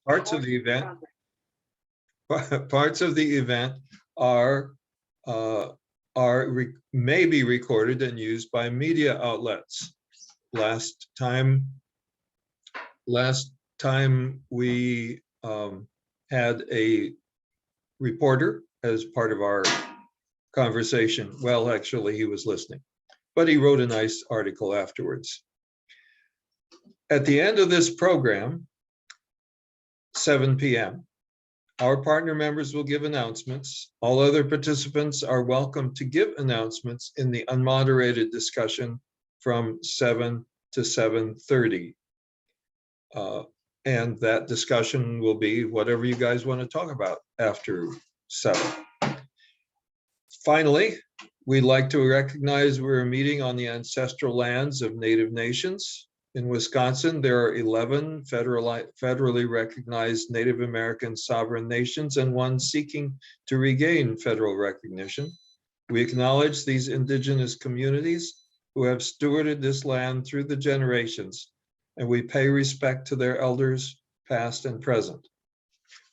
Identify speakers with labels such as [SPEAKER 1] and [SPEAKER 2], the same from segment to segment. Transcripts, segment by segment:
[SPEAKER 1] Parts of the event are may be recorded and used by media outlets. Last time we had a reporter as part of our conversation. Well, actually, he was listening, but he wrote a nice article afterwards. At the end of this program, 7 p.m., our partner members will give announcements. All other participants are welcome to give announcements in the unmoderated discussion from 7 to 7:30. And that discussion will be whatever you guys want to talk about after 7. Finally, we'd like to recognize we're meeting on the ancestral lands of Native nations. In Wisconsin, there are 11 federally recognized Native American sovereign nations and one seeking to regain federal recognition. We acknowledge these indigenous communities who have stewarded this land through the generations, and we pay respect to their elders, past and present.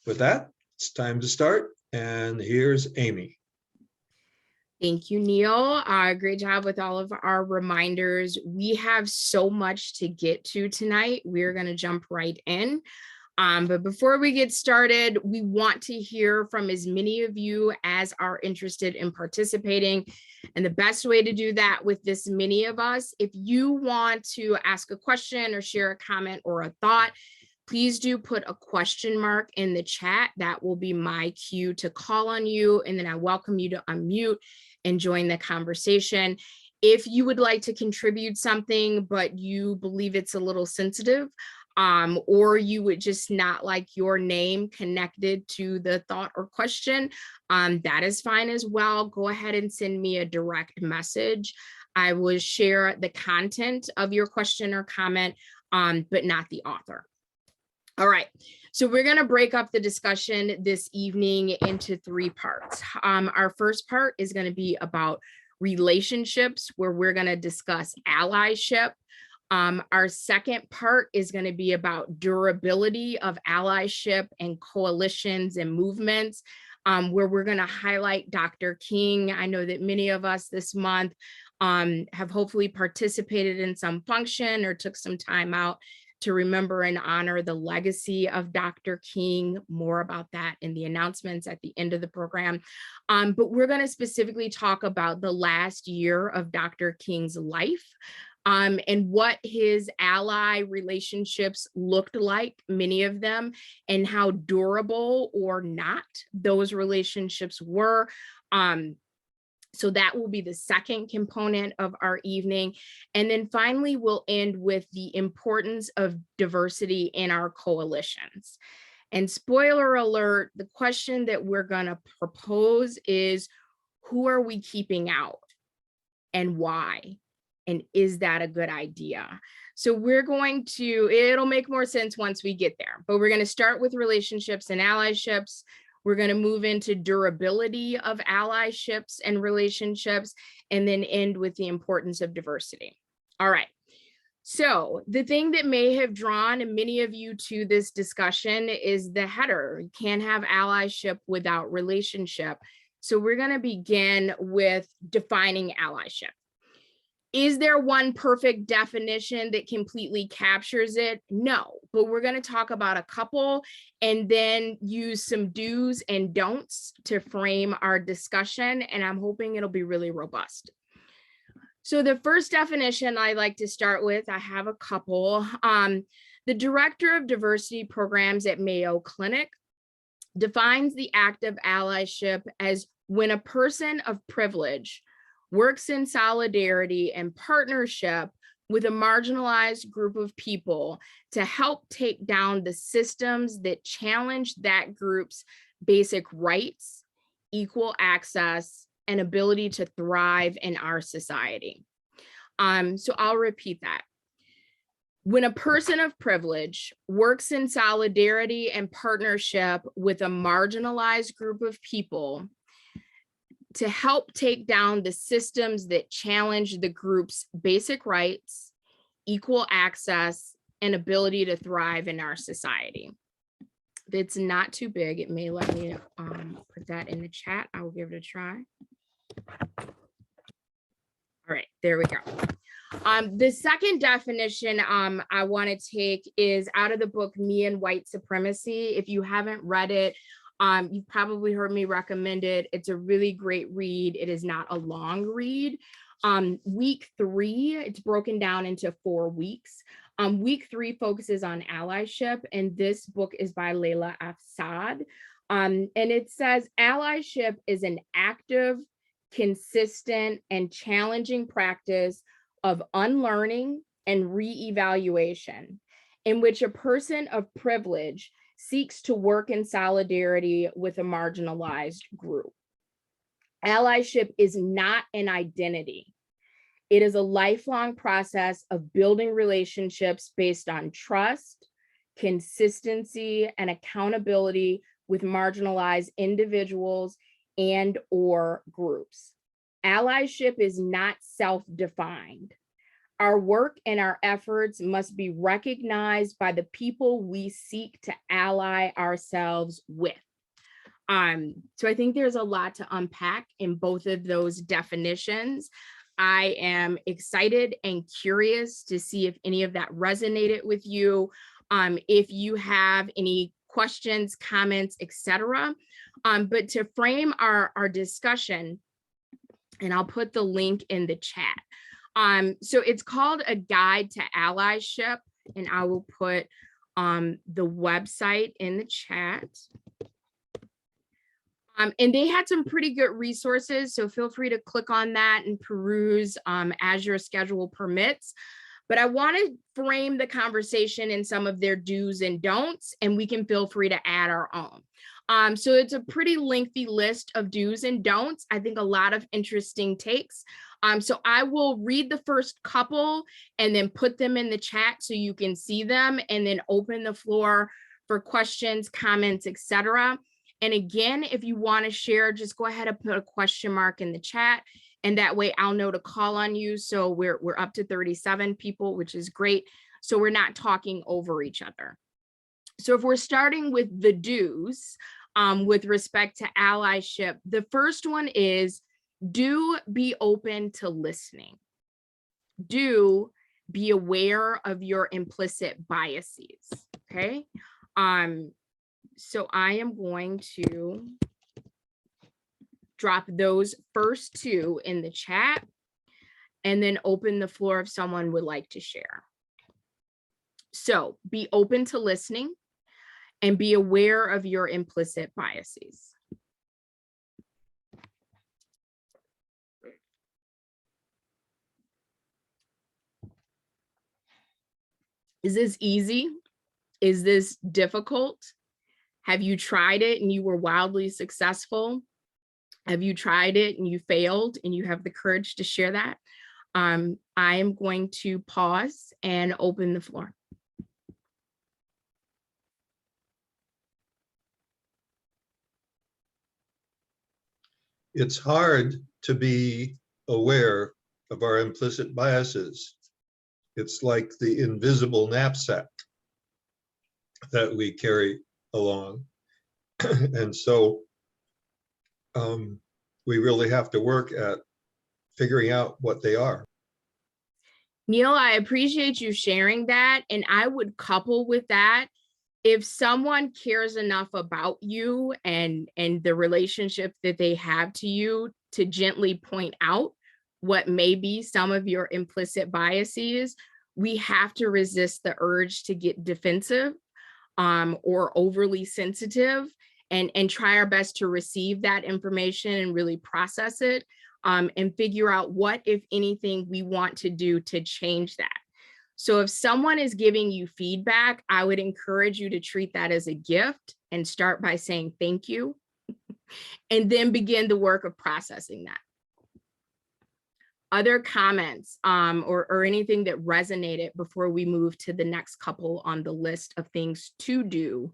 [SPEAKER 1] With that, it's time to start, and here's Amy.
[SPEAKER 2] Thank you, Neil. Great job with all of our reminders. We have so much to get to tonight. We're going to jump right in. But before we get started, we want to hear from as many of you as are interested in participating. And the best way to do that with this many of us, if you want to ask a question or share a comment or a thought, please do put a question mark in the chat. That will be my cue to call on you. And then I welcome you to unmute and join the conversation. If you would like to contribute something, but you believe it's a little sensitive, or you would just not like your name connected to the thought or question, that is fine as well. Go ahead and send me a direct message. I will share the content of your question or comment, but not the author. All right, so we're going to break up the discussion this evening into 3 parts. Our first part is going to be about relationships, where we're going to discuss allyship. Our second part is going to be about durability of allyship and coalitions and movements, where we're going to highlight Dr. King. I know that many of us this month have hopefully participated in some function or took some time out to remember and honor the legacy of Dr. King. More about that in the announcements at the end of the program. But we're going to specifically talk about the last year of Dr. King's life, and what his ally relationships looked like, many of them, and how durable or not those relationships were. So that will be the second component of our evening. And then finally, we'll end with the importance of diversity in our coalitions. And spoiler alert, the question that we're going to propose is, who are we keeping out and why? And is that a good idea? So we're going to, it'll make more sense once we get there, but we're going to start with relationships and allyships. We're going to move into durability of allyships and relationships, and then end with the importance of diversity. All right. So the thing that may have drawn many of you to this discussion is the header. You can't have allyship without relationship. So we're going to begin with defining allyship. Is there one perfect definition that completely captures it? No, but we're going to talk about a couple and then use some do's and don'ts to frame our discussion. And I'm hoping it'll be really robust. So the first definition I like to start with, I have a couple. The director of diversity programs at Mayo Clinic defines the act of allyship as when a person of privilege works in solidarity and partnership with a marginalized group of people to help take down the systems that challenge that group's basic rights, equal access, and ability to thrive in our society. So I'll repeat that. When a person of privilege works in solidarity and partnership with a marginalized group of people to help take down the systems that challenge the group's basic rights, equal access, and ability to thrive in our society. It's not too big. It may let me put that in the chat. I will give it a try. All right, there we go. The second definition I want to take is out of the book Me and White Supremacy. If you haven't read it, you've probably heard me recommend it. It's a really great read. It is not a long read. Week 3, it's broken down into 4 weeks. Week 3 focuses on allyship, and this book is by Layla F. Saad. And it says allyship is an active, consistent, and challenging practice of unlearning and re-evaluation in which a person of privilege seeks to work in solidarity with a marginalized group. Allyship is not an identity. It is a lifelong process of building relationships based on trust, consistency, and accountability with marginalized individuals and or groups. Allyship is not self-defined. Our work and our efforts must be recognized by the people we seek to ally ourselves with. So I think there's a lot to unpack in both of those definitions. I am excited and curious to see if any of that resonated with you. If you have any questions, comments, etc. But to frame our discussion, and I'll put the link in the chat. So it's called A Guide to Allyship, and I will put the website in the chat. And they had some pretty good resources, so feel free to click on that and peruse as your schedule permits. But I want to frame the conversation in some of their do's and don'ts, and we can feel free to add our own. So it's a pretty lengthy list of do's and don'ts. I think a lot of interesting takes. So I will read the first couple and then put them in the chat so you can see them, and then open the floor for questions, comments, etc. And again, if you want to share, just go ahead and put a question mark in the chat, and that way I'll know to call on you. So we're up to 37 people, which is great. So we're not talking over each other. So if we're starting with the do's with respect to allyship, the first one is do be open to listening. Do be aware of your implicit biases, okay? So I am going to drop those first 2 in the chat and then open the floor if someone would like to share. So be open to listening and be aware of your implicit biases. Is this easy? Is this difficult? Have you tried it and you were wildly successful? Have you tried it and you failed and you have the courage to share that? I am going to pause and open the floor.
[SPEAKER 1] It's hard to be aware of our implicit biases. It's like the invisible knapsack that we carry along. And so we really have to work at figuring out what they are.
[SPEAKER 2] Neil, I appreciate you sharing that. And I would couple with that, if someone cares enough about you and the relationship that they have to you, to gently point out what may be some of your implicit biases, we have to resist the urge to get defensive or overly sensitive, and try our best to receive that information and really process it and figure out what, if anything, we want to do to change that. So if someone is giving you feedback, I would encourage you to treat that as a gift and start by saying thank you, and then begin the work of processing that. Other comments or anything that resonated before we move to the next couple on the list of things to do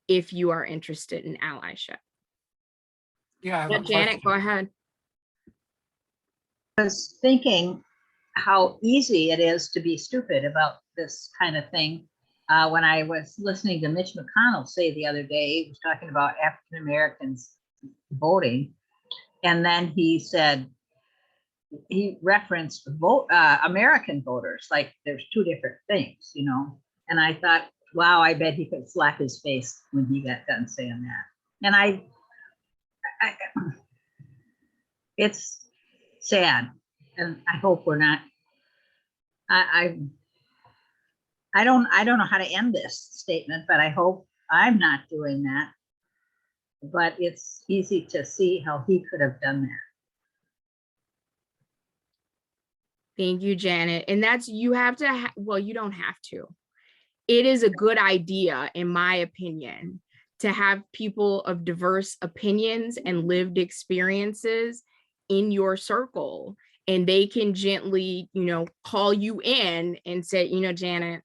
[SPEAKER 2] if you are interested in allyship?
[SPEAKER 3] Yeah,
[SPEAKER 2] Janet, go ahead.
[SPEAKER 4] I was thinking how easy it is to be stupid about this kind of thing. when I was listening to Mitch McConnell say the other day, he was talking about African Americans voting, and then he said, he referenced American voters, like there's two different things, you know. And I thought, wow, I bet he could slap his face when he got done saying that. And I it's sad, and I hope we're not. I don't know how to end this statement, but I hope I'm not doing that. But it's easy to see how he could have done that.
[SPEAKER 2] Thank you, Janet. And that's, you have to, well, you don't have to. It is a good idea, in my opinion, to have people of diverse opinions and lived experiences in your circle. And they can gently, you know, call you in and say, you know, Janet,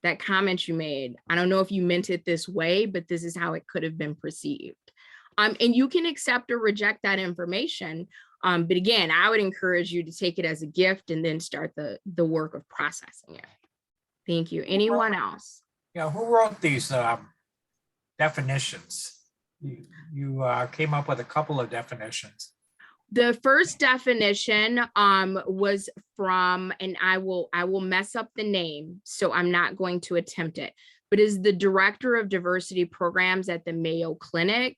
[SPEAKER 2] that comment you made, I don't know if you meant it this way, but this is how it could have been perceived. And you can accept or reject that information. But again, I would encourage you to take it as a gift and then start the work of processing it. Thank you. Anyone else?
[SPEAKER 3] Yeah, who wrote these definitions? You came up with a couple of definitions.
[SPEAKER 2] The first definition was from, and I will mess up the name, so I'm not going to attempt it, but is the director of diversity programs at the Mayo Clinic.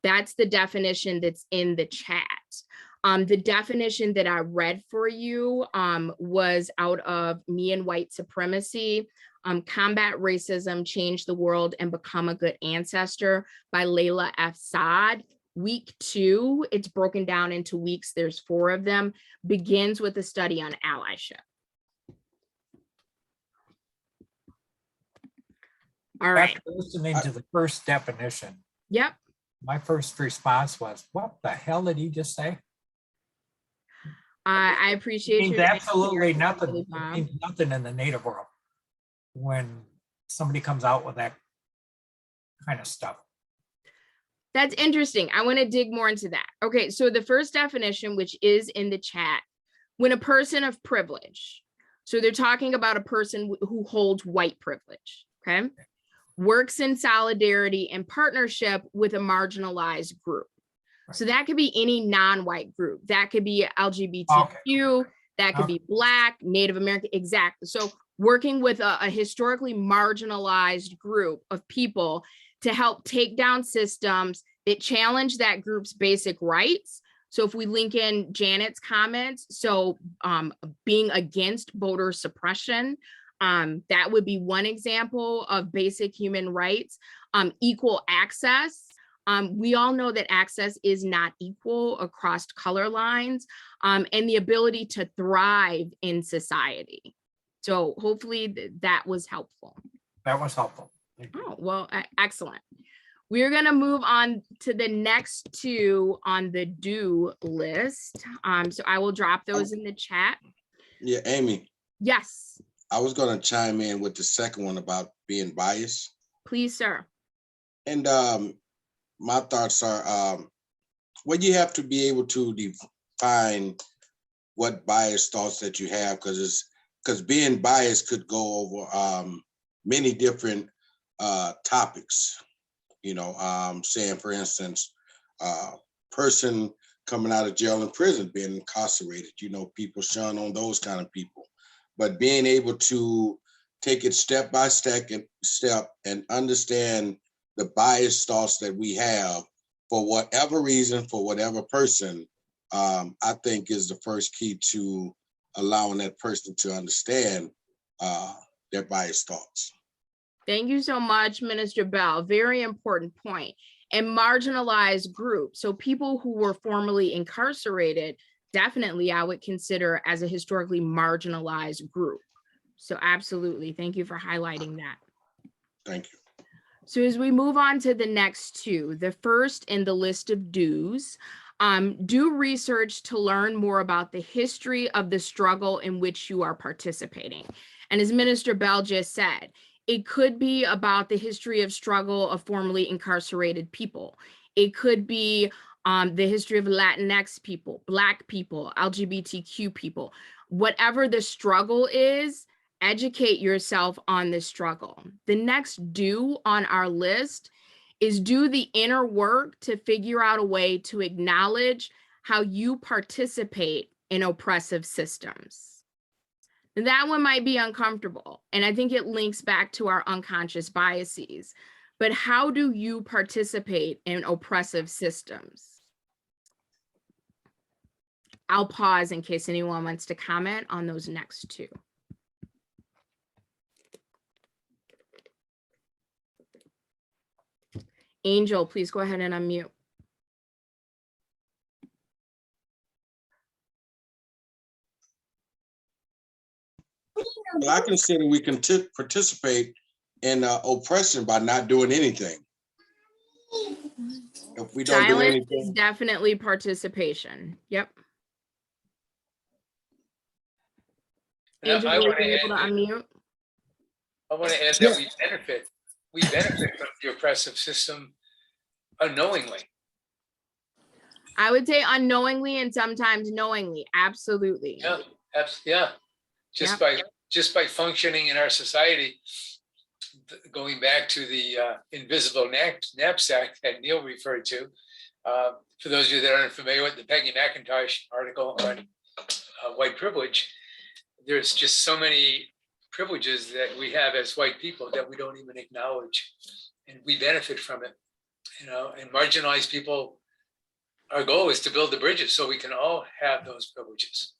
[SPEAKER 2] That's the definition that's in the chat. The definition that I read for you was out of Me and White Supremacy, Combat Racism, Change the World, and Become a Good Ancestor by Layla F. Saad. Week 2, it's broken down into weeks. There's 4 of them, begins with a study on allyship. All right.
[SPEAKER 3] After listening to the first definition,
[SPEAKER 2] Yep.
[SPEAKER 3] my first response was, what the hell did he just say?
[SPEAKER 2] I appreciate
[SPEAKER 3] It means
[SPEAKER 2] your
[SPEAKER 3] absolutely
[SPEAKER 2] transparency,
[SPEAKER 3] nothing.
[SPEAKER 2] Bob.
[SPEAKER 3] It means nothing in the Native world when somebody comes out with that kind of stuff.
[SPEAKER 2] That's interesting. I want to dig more into that. Okay, so the first definition, which is in the chat, when a person of privilege, so they're talking about a person who holds white privilege, okay, works in solidarity and partnership with a marginalized group. So that could be any non-white group. That could be LGBTQ, that could be Black, Native American, exactly. So working with a historically marginalized group of people to help take down systems that challenge that group's basic rights. So if we link in Janet's comments, so being against voter suppression, that would be one example of basic human rights. Equal access. We all know that access is not equal across color lines, and the ability to thrive in society. So hopefully that was helpful.
[SPEAKER 3] That was helpful.
[SPEAKER 2] Oh, well, excellent. We're going to move on to the next 2 on the do list. So I will drop those in the chat.
[SPEAKER 5] Yeah, Amy.
[SPEAKER 2] Yes.
[SPEAKER 5] I was going to chime in with the second one about being biased.
[SPEAKER 2] Please, sir.
[SPEAKER 5] And my thoughts are, well, you have to be able to define what biased thoughts that you have, because being biased could go over many different topics. You know, saying, for instance, person coming out of jail and prison, being incarcerated, you know, people shun on those kind of people. But being able to take it step by step and understand the biased thoughts that we have for whatever reason, for whatever person, I think is the first key to allowing that person to understand their biased thoughts.
[SPEAKER 2] Thank you so much, Minister Bell. Very important point. And marginalized groups, so people who were formerly incarcerated, definitely I would consider as a historically marginalized group. So absolutely, thank you for highlighting that.
[SPEAKER 5] Thank you.
[SPEAKER 2] So as we move on to the next 2, the first in the list of do's, do research to learn more about the history of the struggle in which you are participating. And as Minister Bell just said, it could be about the history of struggle of formerly incarcerated people. It could be the history of Latinx people, Black people, LGBTQ people. Whatever the struggle is, educate yourself on the struggle. The next do on our list is do the inner work to figure out a way to acknowledge how you participate in oppressive systems. That one might be uncomfortable, and I think it links back to our unconscious biases. But how do you participate in oppressive systems? I'll pause in case anyone wants to comment on those next two. Angel, please go ahead and unmute.
[SPEAKER 5] Well, I consider we can participate in oppression by not doing anything. If we don't do
[SPEAKER 2] Silence is
[SPEAKER 5] anything,
[SPEAKER 2] definitely participation. Yep.
[SPEAKER 6] And
[SPEAKER 2] Angel,
[SPEAKER 6] I
[SPEAKER 2] were
[SPEAKER 6] want
[SPEAKER 2] you
[SPEAKER 6] to
[SPEAKER 2] able to
[SPEAKER 6] add,
[SPEAKER 2] unmute?
[SPEAKER 6] that we benefit from the oppressive system unknowingly.
[SPEAKER 2] I would say unknowingly and sometimes knowingly. Absolutely.
[SPEAKER 6] Yeah, yeah. Just by functioning in our society, going back to the invisible knapsack that Neil referred to. For those of you that aren't familiar with the Peggy McIntosh article on white privilege, there's just so many privileges that we have as white people that we don't even acknowledge, and we benefit from it. And marginalized people, our goal is to build the bridges so we can all have those privileges.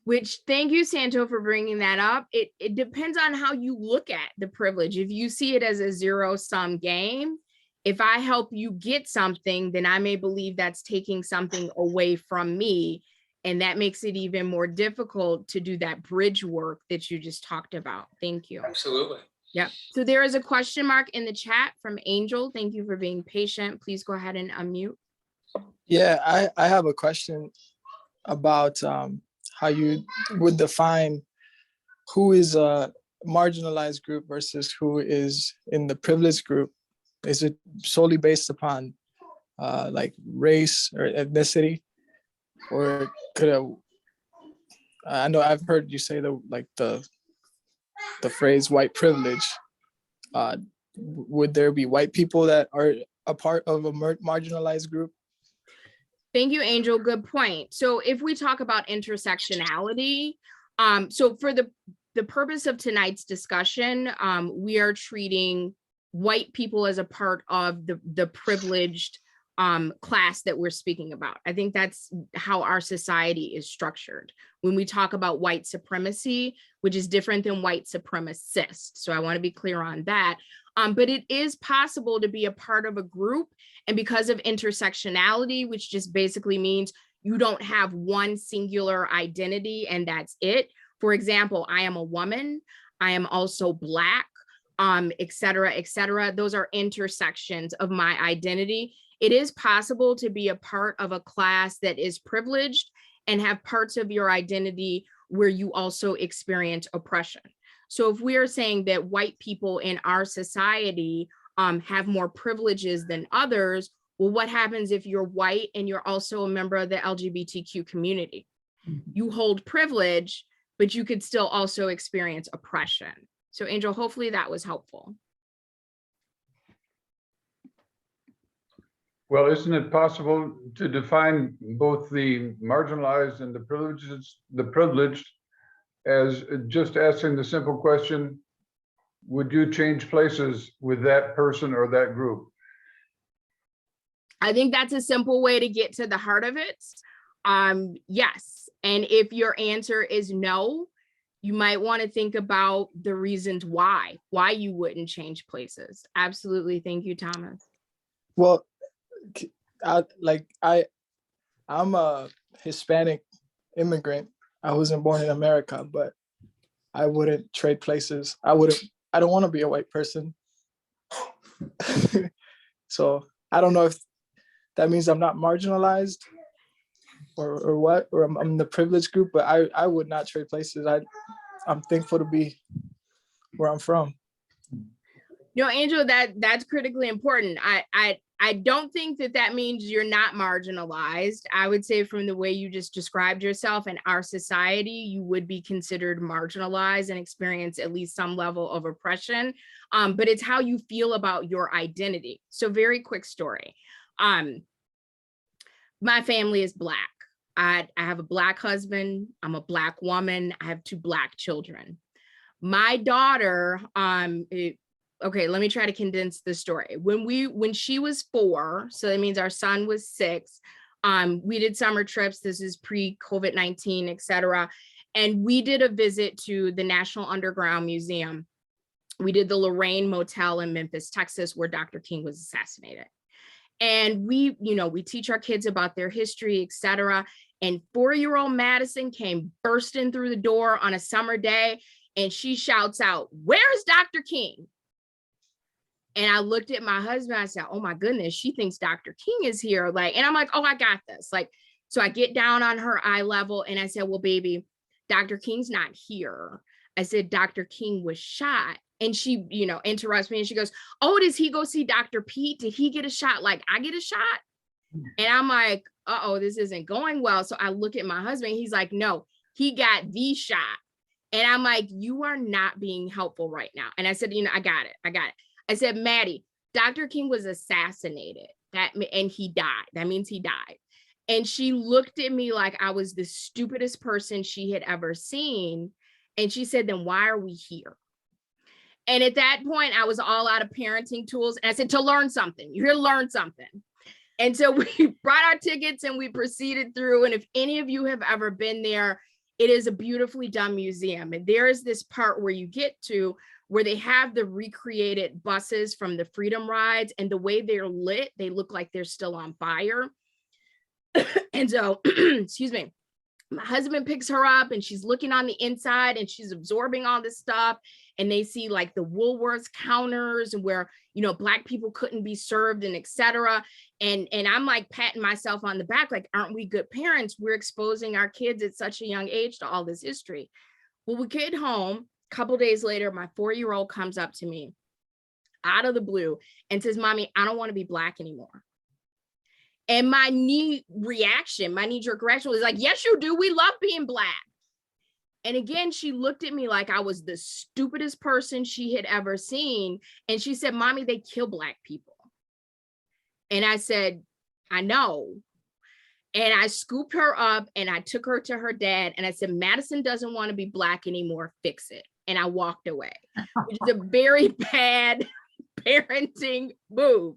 [SPEAKER 2] Which, thank you, Santo, for bringing that up. It depends on how you look at the privilege. If you see it as a zero-sum game, if I help you get something, then I may believe that's taking something away from me. And that makes it even more difficult to do that bridge work that you just talked about. Thank you.
[SPEAKER 6] Absolutely.
[SPEAKER 2] Yeah. So there is a question mark in the chat from Angel. Thank you for being patient. Please go ahead and unmute.
[SPEAKER 7] Yeah, I have a question about how you would define who is a marginalized group versus who is in the privileged group. Is it solely based upon like race or ethnicity, or I know I've heard you say the phrase white privilege. Would there be white people that are a part of a marginalized group?
[SPEAKER 2] Thank you, Angel. Good point. So if we talk about intersectionality, so for the purpose of tonight's discussion, we are treating white people as a part of the privileged class that we're speaking about. I think that's how our society is structured. When we talk about white supremacy, which is different than white supremacist. So I want to be clear on that. But it is possible to be a part of a group. And because of intersectionality, which just basically means you don't have one singular identity and that's it. For example, I am a woman. I am also Black, et cetera, et cetera. Those are intersections of my identity. It is possible to be a part of a class that is privileged and have parts of your identity where you also experience oppression. So if we are saying that white people in our society have more privileges than others, well, what happens if you're white and you're also a member of the LGBTQ community? You hold privilege, but you could still also experience oppression. So Angel, hopefully that was helpful.
[SPEAKER 8] Well, isn't it possible to define both the marginalized and the privileged as just asking the simple question, would you change places with that person or that group?
[SPEAKER 2] I think that's a simple way to get to the heart of it. Yes. And if your answer is no, you might want to think about the reasons why you wouldn't change places. Absolutely. Thank you, Thomas.
[SPEAKER 7] Well, I'm a Hispanic immigrant. I wasn't born in America, but I wouldn't trade places. I don't want to be a white person. So I don't know if that means I'm not marginalized or what, or I'm in the privileged group, but I would not trade places. I'm thankful to be where I'm from.
[SPEAKER 2] No, Angel, that's critically important. I I don't think that that means you're not marginalized. I would say from the way you just described yourself in our society, you would be considered marginalized and experience at least some level of oppression. But it's how you feel about your identity. So very quick story. My family is Black. I have a Black husband. I'm a Black woman. I have 2 Black children. My daughter, okay, let me try to condense the story. When she was 4, so that means our son was 6, we did summer trips. This is pre-COVID-19, et cetera. And we did a visit to the National Underground Museum. We did the Lorraine Motel in Memphis, Texas, where Dr. King was assassinated. And we teach our kids about their history, et cetera. And 4-year-old Madison came bursting through the door on a summer day, and she shouts out, "Where's Dr. King?" And I looked at my husband, I said, "Oh my goodness, she thinks Dr. King is here." And I'm like, "Oh, I got this." So I get down on her eye level and I said, "Well, baby, Dr. King's not here." I said, "Dr. King was shot." And she, interrupts me and she goes, "Oh, does he go see Dr. Pete? Did he get a shot like I get a shot?" And I'm like, uh-oh, this isn't going well. So I look at my husband, he's like, "No, he got the shot." And I'm like, "You are not being helpful right now." And I said, "I got it. I said, Maddie, Dr. King was assassinated, and he died. That means he died." And she looked at me like I was the stupidest person she had ever seen. And she said, "Then why are we here?" And at that point, I was all out of parenting tools. And I said, "To learn something. You're here to learn something." And so we brought our tickets and we proceeded through. And if any of you have ever been there, it is a beautifully done museum. And there is this part where you get to where they have the recreated buses from the Freedom Rides, and the way they're lit, they look like they're still on fire. And so, excuse me, my husband picks her up and she's looking on the inside and she's absorbing all this stuff. And they see like the Woolworths counters and where, Black people couldn't be served and et cetera. And I'm like patting myself on the back, like, aren't we good parents? We're exposing our kids at such a young age to all this history. Well, we get home. A couple days later, my 4-year-old comes up to me out of the blue and says, "Mommy, I don't want to be Black anymore." And my knee-jerk reaction was like, "Yes, you do. We love being Black." And again, she looked at me like I was the stupidest person she had ever seen. And she said, "Mommy, they kill Black people." And I said, "I know." And I scooped her up and I took her to her dad and I said, "Madison doesn't want to be Black anymore. Fix it." And I walked away, which is a very bad parenting move.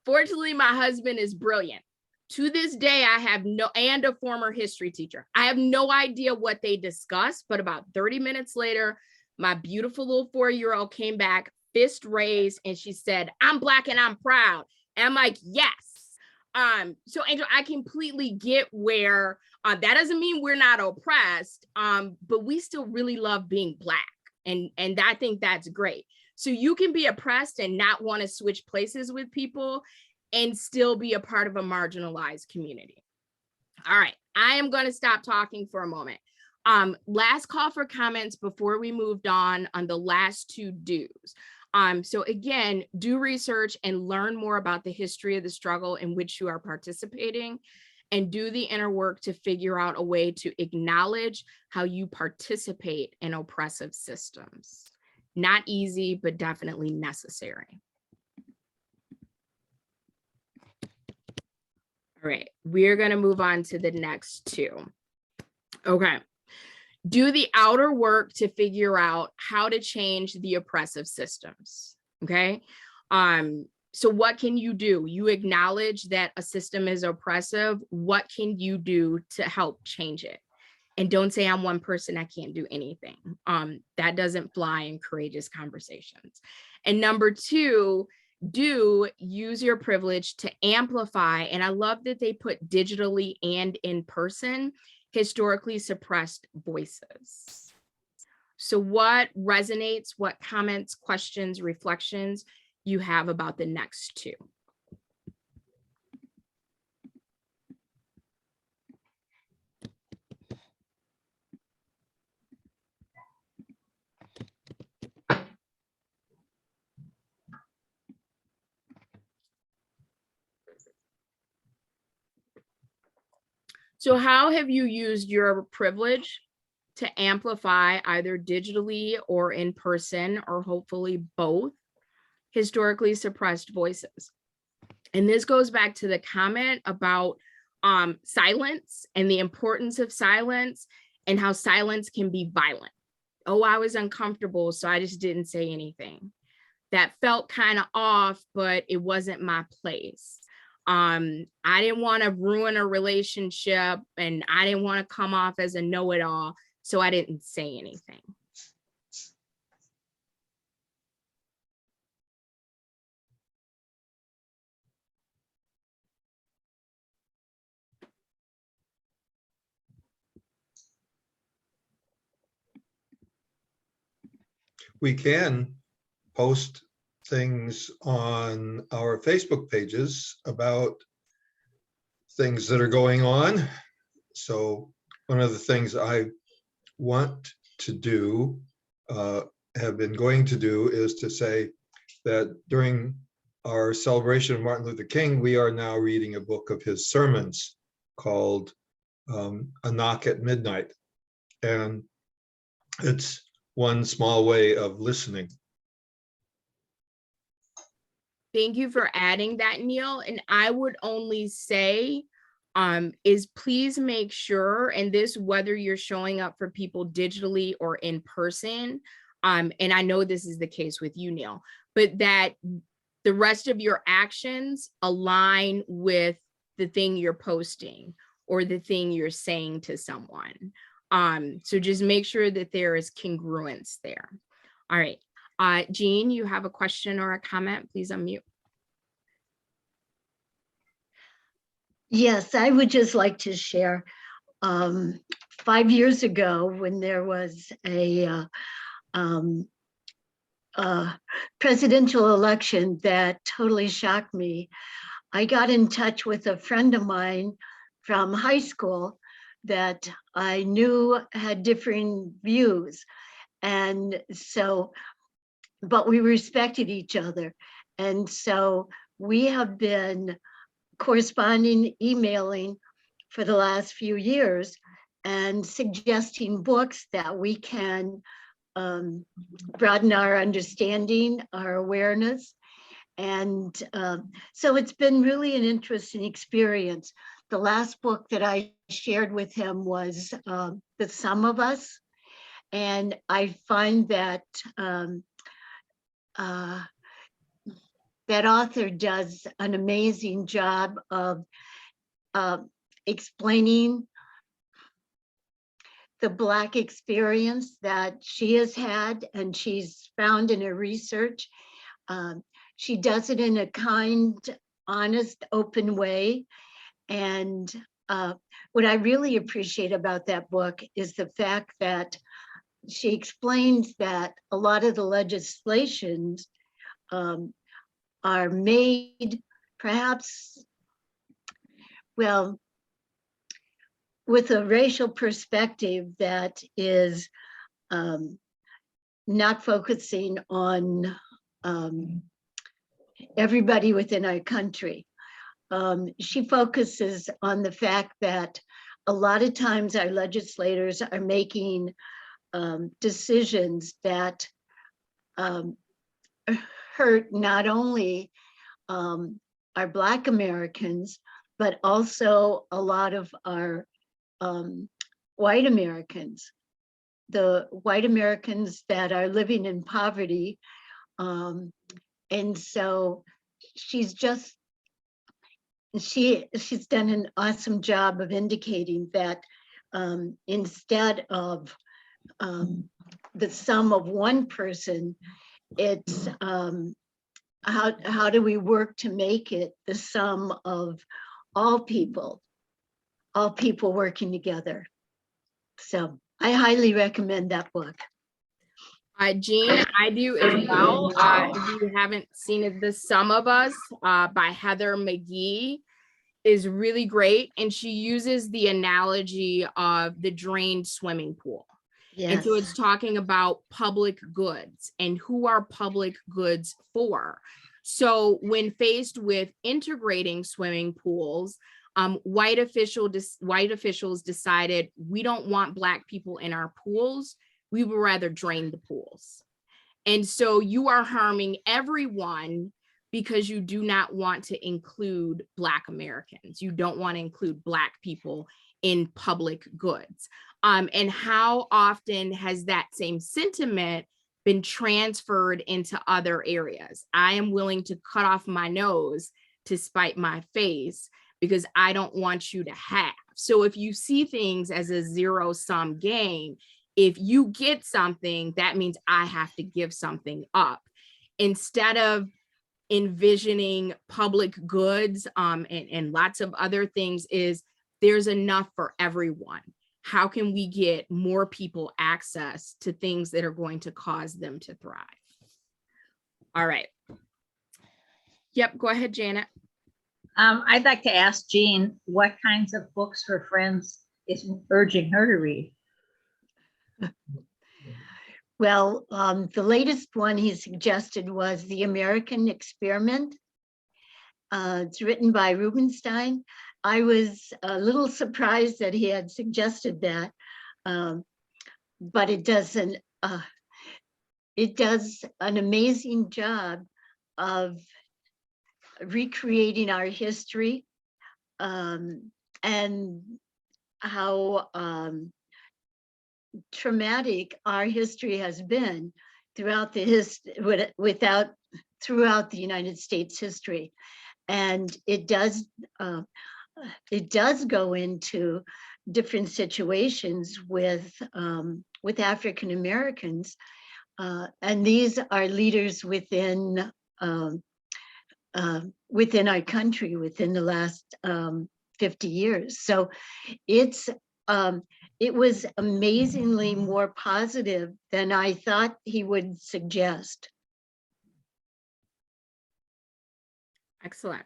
[SPEAKER 2] Fortunately, my husband is brilliant. To this day, and a former history teacher. I have no idea what they discussed, but about 30 minutes later, my beautiful little 4-year-old came back, fist raised, and she said, "I'm Black and I'm proud." And I'm like, yes. So Angel, I completely get where that doesn't mean we're not oppressed, but we still really love being Black. And I think that's great. So you can be oppressed and not want to switch places with people and still be a part of a marginalized community. All right, I am going to stop talking for a moment. Last call for comments before we moved on the last 2 do's. So again, do research and learn more about the history of the struggle in which you are participating, and do the inner work to figure out a way to acknowledge how you participate in oppressive systems. Not easy, but definitely necessary. All right, we're going to move on to the next 2. Okay. Do the outer work to figure out how to change the oppressive systems. Okay. So what can you do? You acknowledge that a system is oppressive. What can you do to help change it? And don't say, "I'm one person, I can't do anything." That doesn't fly in courageous conversations. And number 2, do use your privilege to amplify. And I love that they put digitally and in person, historically suppressed voices. So what resonates, what comments, questions, reflections you have about the next 2? So how have you used your privilege to amplify either digitally or in person, or hopefully both, historically suppressed voices? And this goes back to the comment about silence and the importance of silence and how silence can be violent. Oh, I was uncomfortable, so I just didn't say anything. That felt kind of off, but it wasn't my place. I didn't want to ruin a relationship, and I didn't want to come off as a know-it-all, so I didn't say anything.
[SPEAKER 1] We can post things on our Facebook pages about things that are going on. So one of the things I want to do, have been going to do, is to say that during our celebration of Martin Luther King, we are now reading a book of his sermons called A Knock at Midnight. And it's one small way of listening.
[SPEAKER 2] Thank you for adding that, Neil. And I would only say, is please make sure, and this, whether you're showing up for people digitally or in person, and I know this is the case with you, Neil, but that the rest of your actions align with the thing you're posting or the thing you're saying to someone. So just make sure that there is congruence there. All right. Jean, you have a question or a comment? Please unmute.
[SPEAKER 9] Yes, I would just like to share. 5 years ago, when there was a presidential election that totally shocked me, I got in touch with a friend of mine from high school that I knew had differing views. And so, but we respected each other. And so we have been corresponding, emailing for the last few years and suggesting books that we can broaden our understanding, our awareness. And so it's been really an interesting experience. The last book that I shared with him was The Sum of Us. And I find that that author does an amazing job of explaining the Black experience that she has had and she's found in her research. She does it in a kind, honest, open way. And what I really appreciate about that book is the fact that she explains that a lot of the legislations are made perhaps, well, with a racial perspective that is not focusing on everybody within our country. She focuses on the fact that a lot of times our legislators are making decisions that hurt not only our Black Americans, but also a lot of our white Americans, the white Americans that are living in poverty. And so she's done an awesome job of indicating that instead of the sum of one person, it's how do we work to make it the sum of all people working together. So I highly recommend that book.
[SPEAKER 2] Jean, I do as well. If you haven't seen it, The Sum of Us by Heather McGee is really great. And she uses the analogy of the drained swimming pool.
[SPEAKER 9] Yes.
[SPEAKER 2] And so it's talking about public goods and who are public goods for. So when faced with integrating swimming pools, White officials decided we don't want Black people in our pools. We would rather drain the pools. And so you are harming everyone because you do not want to include Black Americans. You don't want to include Black people in public goods. And how often has that same sentiment been transferred into other areas? I am willing to cut off my nose to spite my face because I don't want you to have. So if you see things as a zero-sum game, if you get something, that means I have to give something up. Instead of envisioning public goods and lots of other things, is there's enough for everyone. How can we get more people access to things that are going to cause them to thrive? All right. Yep, go ahead, Janet.
[SPEAKER 4] I'd like to ask Jean what kinds of books her friends is urging her to read.
[SPEAKER 9] Well, the latest one he suggested was The American Experiment. It's written by Rubenstein. I was a little surprised that he had suggested that, but it does an amazing job of recreating our history and how traumatic our history has been throughout the throughout the United States history. And it does go into different situations with African Americans, and these are leaders within our country within the last 50 years. So it was amazingly more positive than I thought he would suggest.
[SPEAKER 2] Excellent.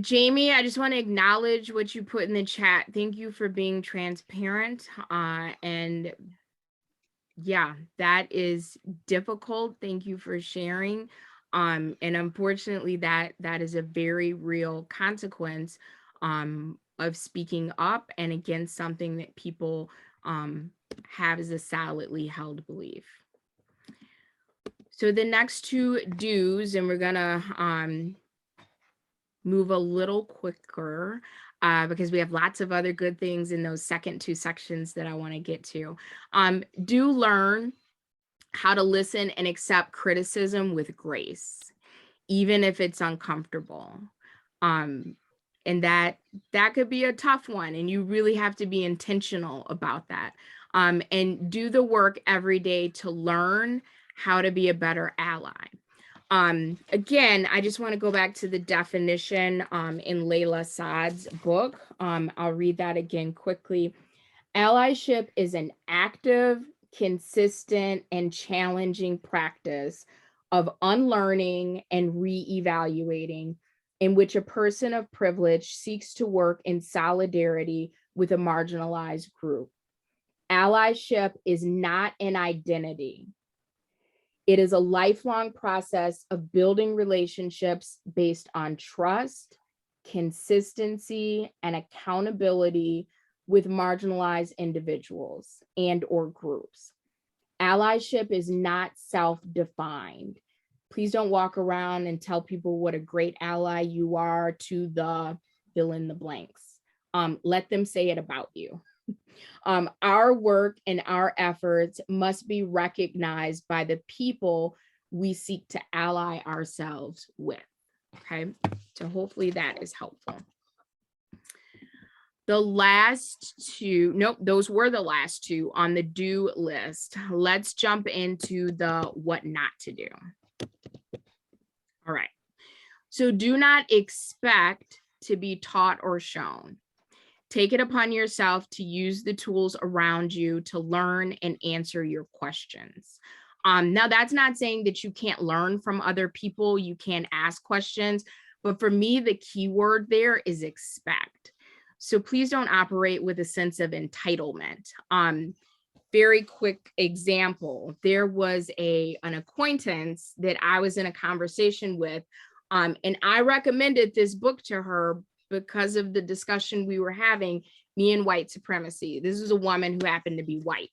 [SPEAKER 2] Jamie, I just want to acknowledge what you put in the chat. Thank you for being transparent. And yeah, that is difficult. Thank you for sharing. And unfortunately, that is a very real consequence of speaking up and against something that people have as a solidly held belief. So the next two do's, and we're gonna move a little quicker because we have lots of other good things in those second two sections that I want to get to. Do learn how to listen and accept criticism with grace, even if it's uncomfortable. And that could be a tough one, and you really have to be intentional about that. And do the work every day to learn how to be a better ally. Again, I just want to go back to the definition in Layla Saad's book. I'll read that again quickly. Allyship is an active, consistent, and challenging practice of unlearning and re-evaluating, in which a person of privilege seeks to work in solidarity with a marginalized group. Allyship is not an identity. It is a lifelong process of building relationships based on trust, consistency, and accountability with marginalized individuals and or groups. Allyship is not self-defined. Please don't walk around and tell people what a great ally you are to the fill in the blanks. Let them say it about you. Our work and our efforts must be recognized by the people we seek to ally ourselves with. Okay, so hopefully that is helpful. The last two, nope, those were the last two on the do list. Let's jump into the what not to do. All right, so do not expect to be taught or shown. Take it upon yourself to use the tools around you to learn and answer your questions. Now, that's not saying that you can't learn from other people. You can ask questions, but for me, the key word there is expect. So please don't operate with a sense of entitlement. Very quick example, there was an acquaintance that I was in a conversation with, and I recommended this book to her because of the discussion we were having, me and white supremacy. This is a woman who happened to be white.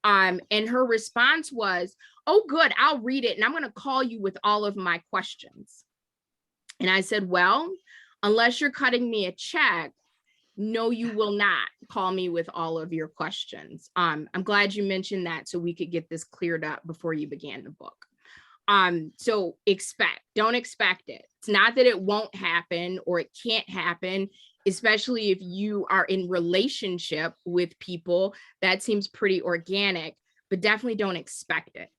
[SPEAKER 2] And her response was, oh, good, I'll read it. And I'm going to call you with all of my questions. And I said, well, unless you're cutting me a check, no, you will not call me with all of your questions. I'm glad you mentioned that so we could get this cleared up before you began the book. So don't expect it. It's not that it won't happen or it can't happen, especially if you are in relationship with people. That seems pretty organic, but definitely don't expect it.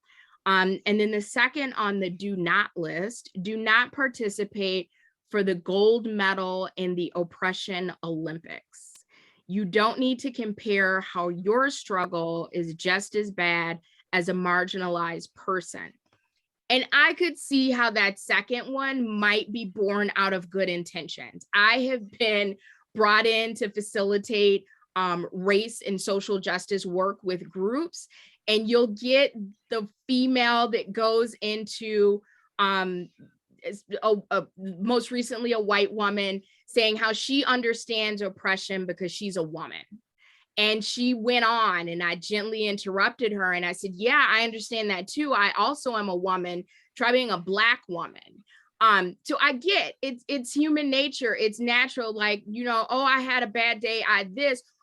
[SPEAKER 2] And then the second on the do not list, do not participate for the gold medal in the oppression Olympics. You don't need to compare how your struggle is just as bad as a marginalized person. And I could see how that second one might be born out of good intentions. I have been brought in to facilitate race and social justice work with groups, and you'll get the female that goes into most recently a white woman saying how she understands oppression because she's a woman. And she went on, and I gently interrupted her and I said, yeah, I understand that too. I also am a woman. Try being a Black woman. So I get it's human nature. It's natural. Like, you know, oh, I had a bad day.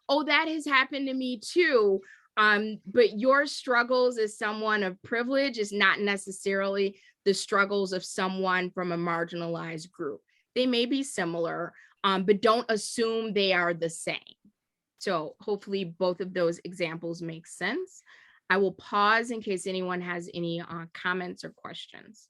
[SPEAKER 2] Oh, that has happened to me too. But your struggles as someone of privilege is not necessarily the struggles of someone from a marginalized group. They may be similar, but don't assume they are the same. So hopefully both of those examples make sense. I will pause in case anyone has any comments or questions.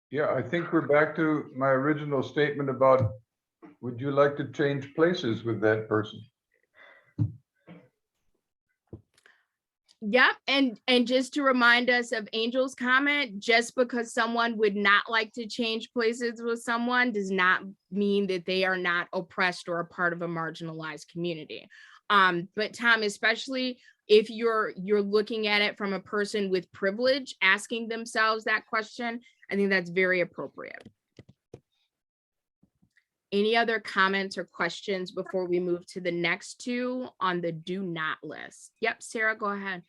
[SPEAKER 8] Yeah, I think we're back to my original statement about, would you like to change places with that person?
[SPEAKER 2] Yep, and just to remind us of Angel's comment, just because someone would not like to change places with someone does not mean that they are not oppressed or a part of a marginalized community. But Tom, especially if you're looking at it from a person with privilege asking themselves that question, I think that's very appropriate. Any other comments or questions before we move to the next two on the do not list? Yep, Sarah, go ahead.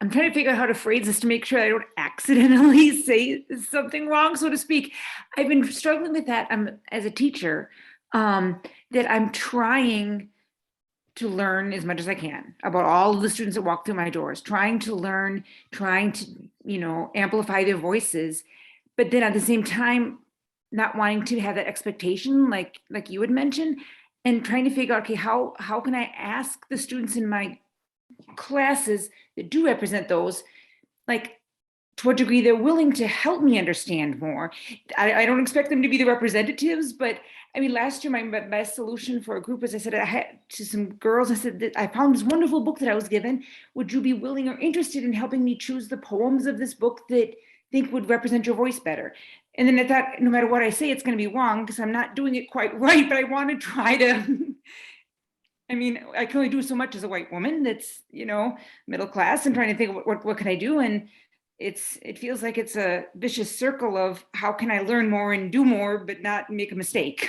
[SPEAKER 10] I'm trying to figure out how to phrase this to make sure I don't accidentally say something wrong, so to speak. I've been struggling with that as a teacher, that I'm trying to learn as much as I can about all of the students that walk through my doors, trying to learn, trying to, you know, amplify their voices, but then at the same time, not wanting to have that expectation like you had mentioned, and trying to figure out, okay, how can I ask the students in my classes that do represent those, like, to what degree they're willing to help me understand more. I don't expect them to be the representatives, but I mean, last year, my best solution for a group was I said I had to some girls, I said that I found this wonderful book that I was given. Would you be willing or interested in helping me choose the poems of this book that think would represent your voice better? And then I thought, no matter what I say, it's going to be wrong because I'm not doing it quite right, but I want to try to. I mean, I can only do so much as a white woman that's, you know, middle class, and trying to think what can I do? And it feels like it's a vicious circle of how can I learn more and do more, but not make a mistake.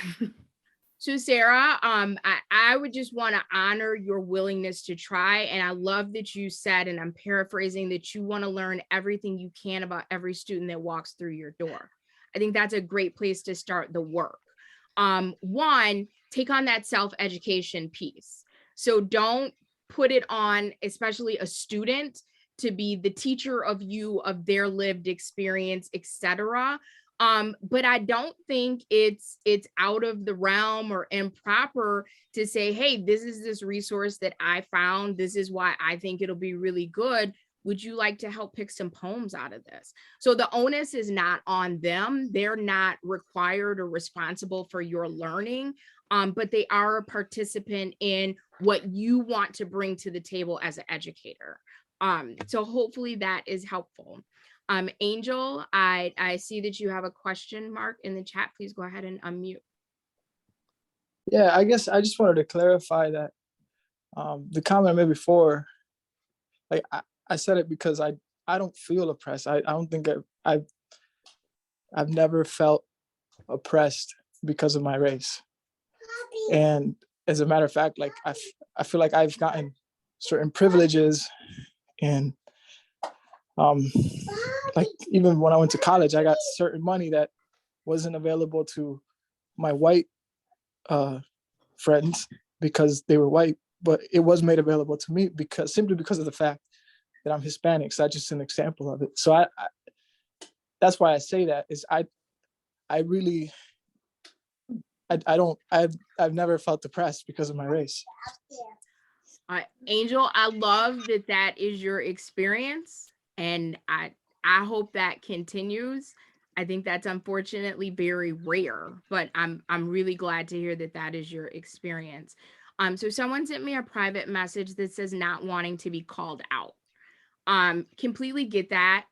[SPEAKER 2] So Sarah, I would just want to honor your willingness to try. And I love that you said, and I'm paraphrasing, that you want to learn everything you can about every student that walks through your door. I think that's a great place to start the work. One, take on that self-education piece. So don't put it on, especially a student, to be the teacher of you, of their lived experience, etc. But I don't think it's out of the realm or improper to say, hey, this is this resource that I found. This is why I think it'll be really good. Would you like to help pick some poems out of this? So the onus is not on them. They're not required or responsible for your learning, but they are a participant in what you want to bring to the table as an educator. So hopefully that is helpful. Angel, I see that you have a question mark in the chat. Please go ahead and unmute.
[SPEAKER 7] Yeah, I guess I just wanted to clarify that the comment I made before, like I said it because I don't feel oppressed. I don't think I've never felt oppressed because of my race. And as a matter of fact, like I feel like I've gotten certain privileges, and like even when I went to college, I got certain money that wasn't available to my white friends because they were white, but it was made available to me simply because of the fact that I'm Hispanic. So that's just an example of it. So I that's why I say that is I've never felt depressed because of my race.
[SPEAKER 2] Angel, I love that that is your experience, and I hope that continues. I think that's unfortunately very rare, but I'm really glad to hear that that is your experience. So someone sent me a private message that says not wanting to be called out. Completely get that.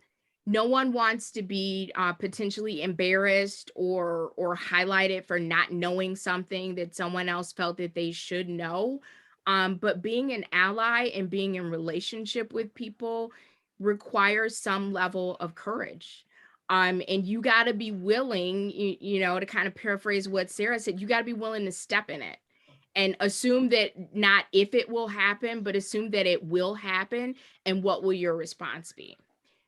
[SPEAKER 2] No one wants to be potentially embarrassed or highlighted for not knowing something that someone else felt that they should know. But being an ally and being in relationship with people requires some level of courage. And you got to be willing, you know, to kind of paraphrase what Sarah said, you got to be willing to step in it and assume that not if it will happen, but assume that it will happen. And what will your response be?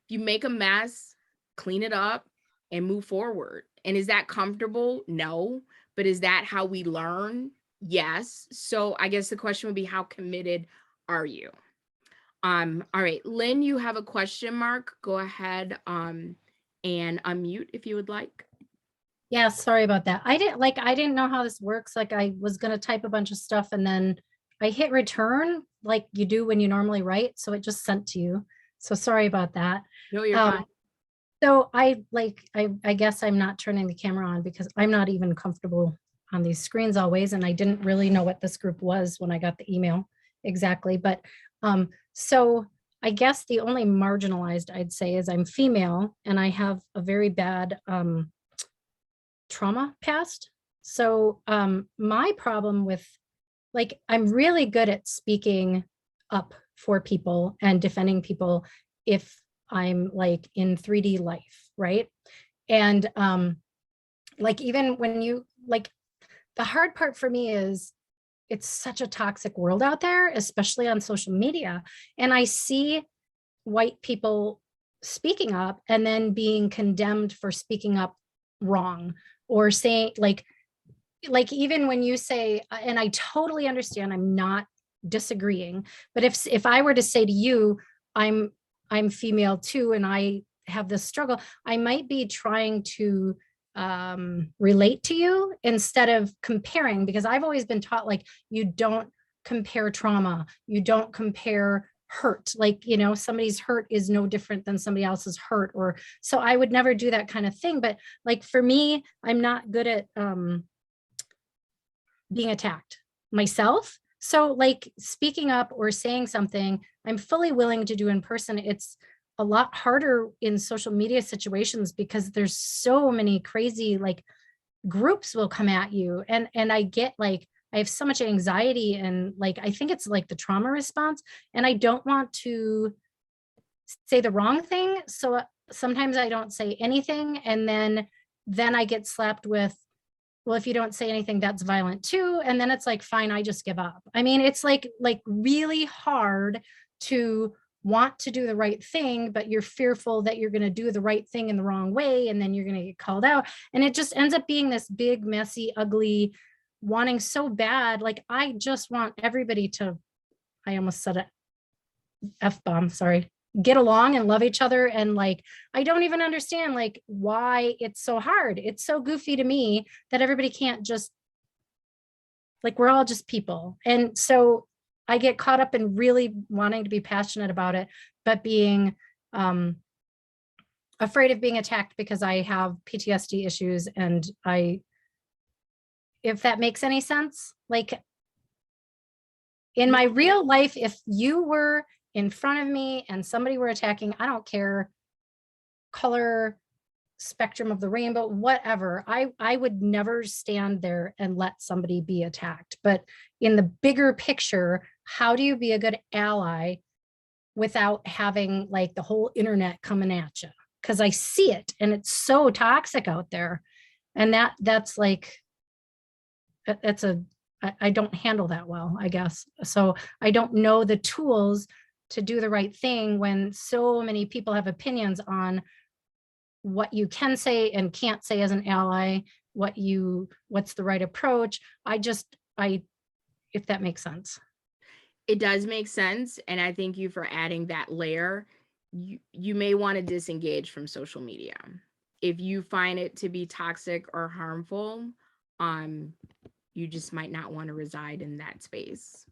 [SPEAKER 2] If you make a mess, clean it up and move forward. And is that comfortable? No. But is that how we learn? Yes. So I guess the question would be, how committed are you? All right, Lynn, you have a question mark. Go ahead and unmute if you would like.
[SPEAKER 11] Yeah, sorry about that. I didn't know how this works. Like I was gonna type a bunch of stuff and then I hit return like you do when you normally write. So it just sent to you. So sorry about that.
[SPEAKER 2] No, you're fine.
[SPEAKER 11] So I guess I'm not turning the camera on because I'm not even comfortable on these screens always. And I didn't really know what this group was when I got the email exactly. But so I guess the only marginalized I'd say is I'm female and I have a very bad trauma past. So my problem with, like, I'm really good at speaking up for people and defending people if I'm like in 3D life, right? And like even when you, like, the hard part for me is it's such a toxic world out there, especially on social media. And I see white people speaking up and then being condemned for speaking up wrong, or saying like even when you say, and I totally understand, I'm not disagreeing, but if I were to say to you, I'm female too and I have this struggle, I might be trying to relate to you instead of comparing, because I've always been taught like you don't compare trauma, you don't compare hurt, like, you know, somebody's hurt is no different than somebody else's hurt, or so I would never do that kind of thing. But like for me, I'm not good at being attacked myself. So like speaking up or saying something, I'm fully willing to do in person. It's a lot harder in social media situations because there's so many crazy like groups will come at you. And I get like, I have so much anxiety and like, I think it's like the trauma response and I don't want to say the wrong thing. So sometimes I don't say anything. And then I get slapped with, well, if you don't say anything, that's violent too. And then it's like, fine, I just give up. I mean, it's like really hard to want to do the right thing, but you're fearful that you're going to do the right thing in the wrong way. And then you're going to get called out. And it just ends up being this big, messy, ugly, wanting so bad. Like, I just want everybody to, I almost said an F-bomb, sorry, get along and love each other. And like, I don't even understand like why it's so hard. It's so goofy to me that everybody can't just, like, we're all just people. And so I get caught up in really wanting to be passionate about it, but being afraid of being attacked because I have PTSD issues. And if that makes any sense, like in my real life, if you were in front of me and somebody were attacking, I don't care, color, spectrum of the rainbow, whatever, I would never stand there and let somebody be attacked. But in the bigger picture, how do you be a good ally without having like the whole internet coming at you. Cause I see it and it's so toxic out there. And that's like, I don't handle that well, I guess. So I don't know the tools to do the right thing when so many people have opinions on what you can say and can't say as an ally, what's the right approach. If that makes sense.
[SPEAKER 2] It does make sense. And I thank you for adding that layer. You may want to disengage from social media. If you find it to be toxic or harmful, you just might not want to reside in that space.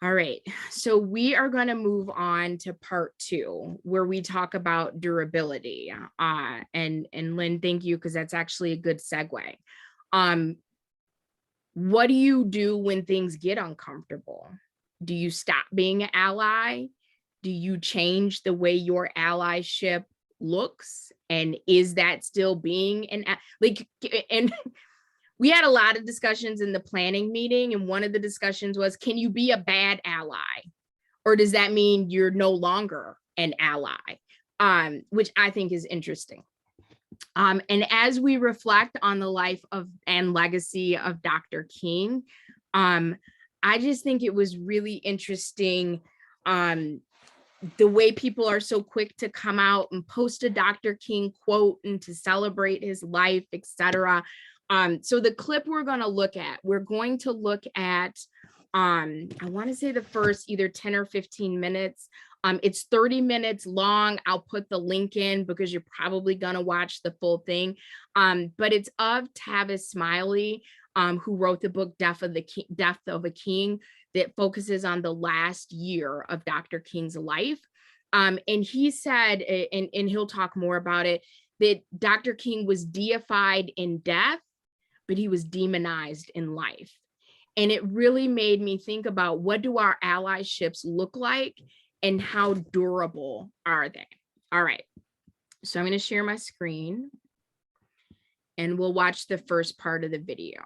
[SPEAKER 2] All right, so we are going to move on to part 2, where we talk about durability. And Lynn, thank you, because that's actually a good segue. What do you do when things get uncomfortable? Do you stop being an ally? Do you change the way your allyship looks? And is that still being and we had a lot of discussions in the planning meeting, and one of the discussions was, can you be a bad ally? Or does that mean you're no longer an ally? Which I think is interesting. And as we reflect on the life of and legacy of Dr. King, I just think it was really interesting the way people are so quick to come out and post a Dr. King quote and to celebrate his life, etc. So the clip we're going to look at, I want to say the first either 10 or 15 minutes. It's 30 minutes long. I'll put the link in because you're probably going to watch the full thing. But it's of Tavis Smiley, who wrote the book Death of a King, that focuses on the last year of Dr. King's life. And he said, and he'll talk more about it, that Dr. King was deified in death, but he was demonized in life. And it really made me think about, what do our allyships look like and how durable are they? All right, so I'm going to share my screen and we'll watch the first part of the video.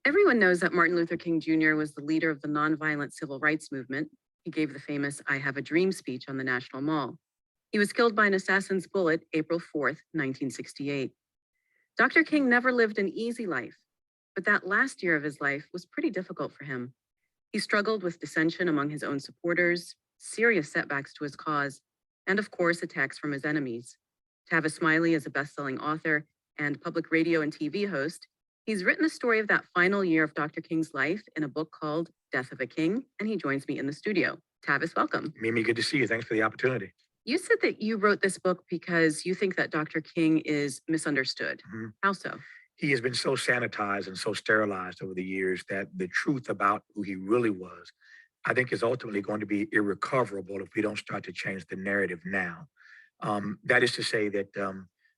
[SPEAKER 12] Everyone knows that Martin Luther King Jr. was the leader of the nonviolent civil rights movement. He gave the famous "I Have a Dream" speech on the National Mall. He was killed by an assassin's bullet April 4th, 1968. Dr. King never lived an easy life, but that last year of his life was pretty difficult for him. He struggled with dissension among his own supporters, serious setbacks to his cause, and of course, attacks from his enemies. Tavis Smiley is a best-selling author and public radio and TV host. He's written the story of that final year of Dr. King's life in a book called Death of a King, and he joins me in the studio. Tavis, welcome.
[SPEAKER 13] Mimi, good to see you. Thanks for the opportunity.
[SPEAKER 12] You said that you wrote this book because you think that Dr. King is misunderstood.
[SPEAKER 13] Mm-hmm.
[SPEAKER 12] How so?
[SPEAKER 13] He has been so sanitized and so sterilized over the years that the truth about who he really was, I think, is ultimately going to be irrecoverable if we don't start to change the narrative now. That is to say that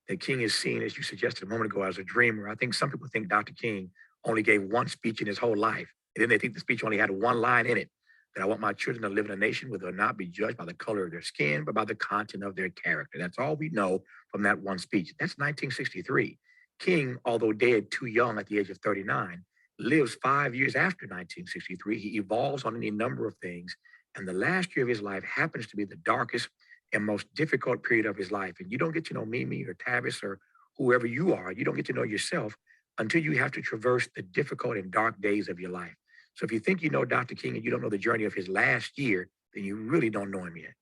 [SPEAKER 13] that King is seen, as you suggested a moment ago, as a dreamer. I think some people think Dr. King only gave one speech in his whole life, and then they think the speech only had one line in it, that I want my children to live in a nation where they'll not be judged by the color of their skin, but by the content of their character. That's all we know from that one speech. That's 1963. King, although dead too young at the age of 39, lives 5 years after 1963. He evolves on any number of things, and the last year of his life happens to be the darkest and most difficult period of his life. And you don't get to know Mimi or Tavis or whoever you are. You don't get to know yourself until you have to traverse the difficult and dark days of your life. So if you think you know Dr. King and you don't know the journey of his last year, then you really don't know him yet.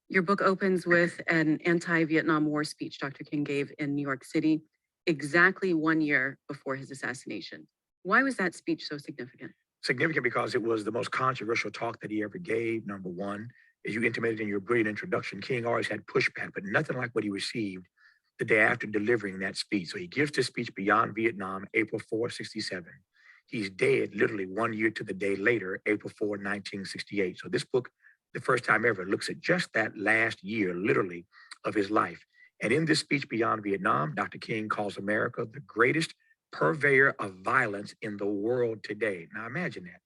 [SPEAKER 12] Your book opens with an anti-Vietnam War speech Dr. King gave in New York City, exactly 1 year before his assassination. Why was that speech so significant?
[SPEAKER 13] Significant because it was the most controversial talk that he ever gave, number one. As you intimated in your brilliant introduction, King always had pushback, but nothing like what he received the day after delivering that speech. So he gives this speech beyond Vietnam, April 4, 67. He's dead literally 1 year to the day later, April 4, 1968. So this book, the first time ever, looks at just that last year, literally, of his life. And in this speech beyond Vietnam, Dr. King calls America the greatest purveyor of violence in the world today. Now imagine that.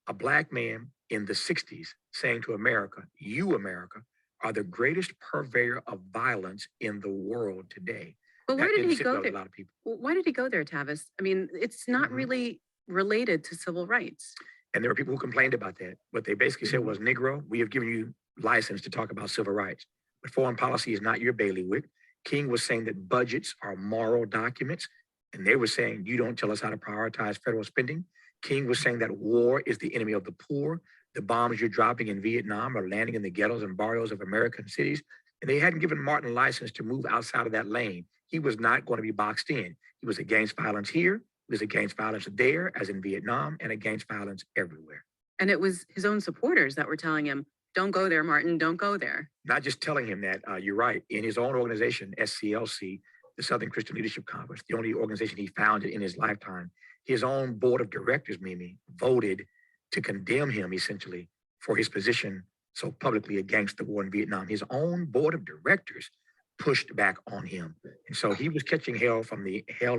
[SPEAKER 13] A Black man in the 60s saying to America, you, America, are the greatest purveyor of violence in the world today.
[SPEAKER 12] But why
[SPEAKER 13] That
[SPEAKER 12] did
[SPEAKER 13] didn't
[SPEAKER 12] he
[SPEAKER 13] sit
[SPEAKER 12] go
[SPEAKER 13] well with
[SPEAKER 12] there?
[SPEAKER 13] a lot of people.
[SPEAKER 12] Why did he go there, Tavis? I mean, it's not
[SPEAKER 13] Mhm.
[SPEAKER 12] really related to civil rights.
[SPEAKER 13] And there were people who complained about that. What they basically said was, Negro, we have given you license to talk about civil rights, but foreign policy is not your bailiwick. King was saying that budgets are moral documents, and they were saying, you don't tell us how to prioritize federal spending. King was saying that war is the enemy of the poor. The bombs you're dropping in Vietnam are landing in the ghettos and barrios of American cities. And they hadn't given Martin license to move outside of that lane. He was not going to be boxed in. He was against violence here. He was against violence there, as in Vietnam, and against violence everywhere.
[SPEAKER 12] And it was his own supporters that were telling him, don't go there, Martin, don't go there.
[SPEAKER 13] Not just telling him that, you're right. In his own organization, SCLC, the Southern Christian Leadership Conference, the only organization he founded in his lifetime, his own board of directors, Mimi, voted to condemn him essentially for his position so publicly against the war in Vietnam. His own board of directors pushed back on him. And so he was catching hell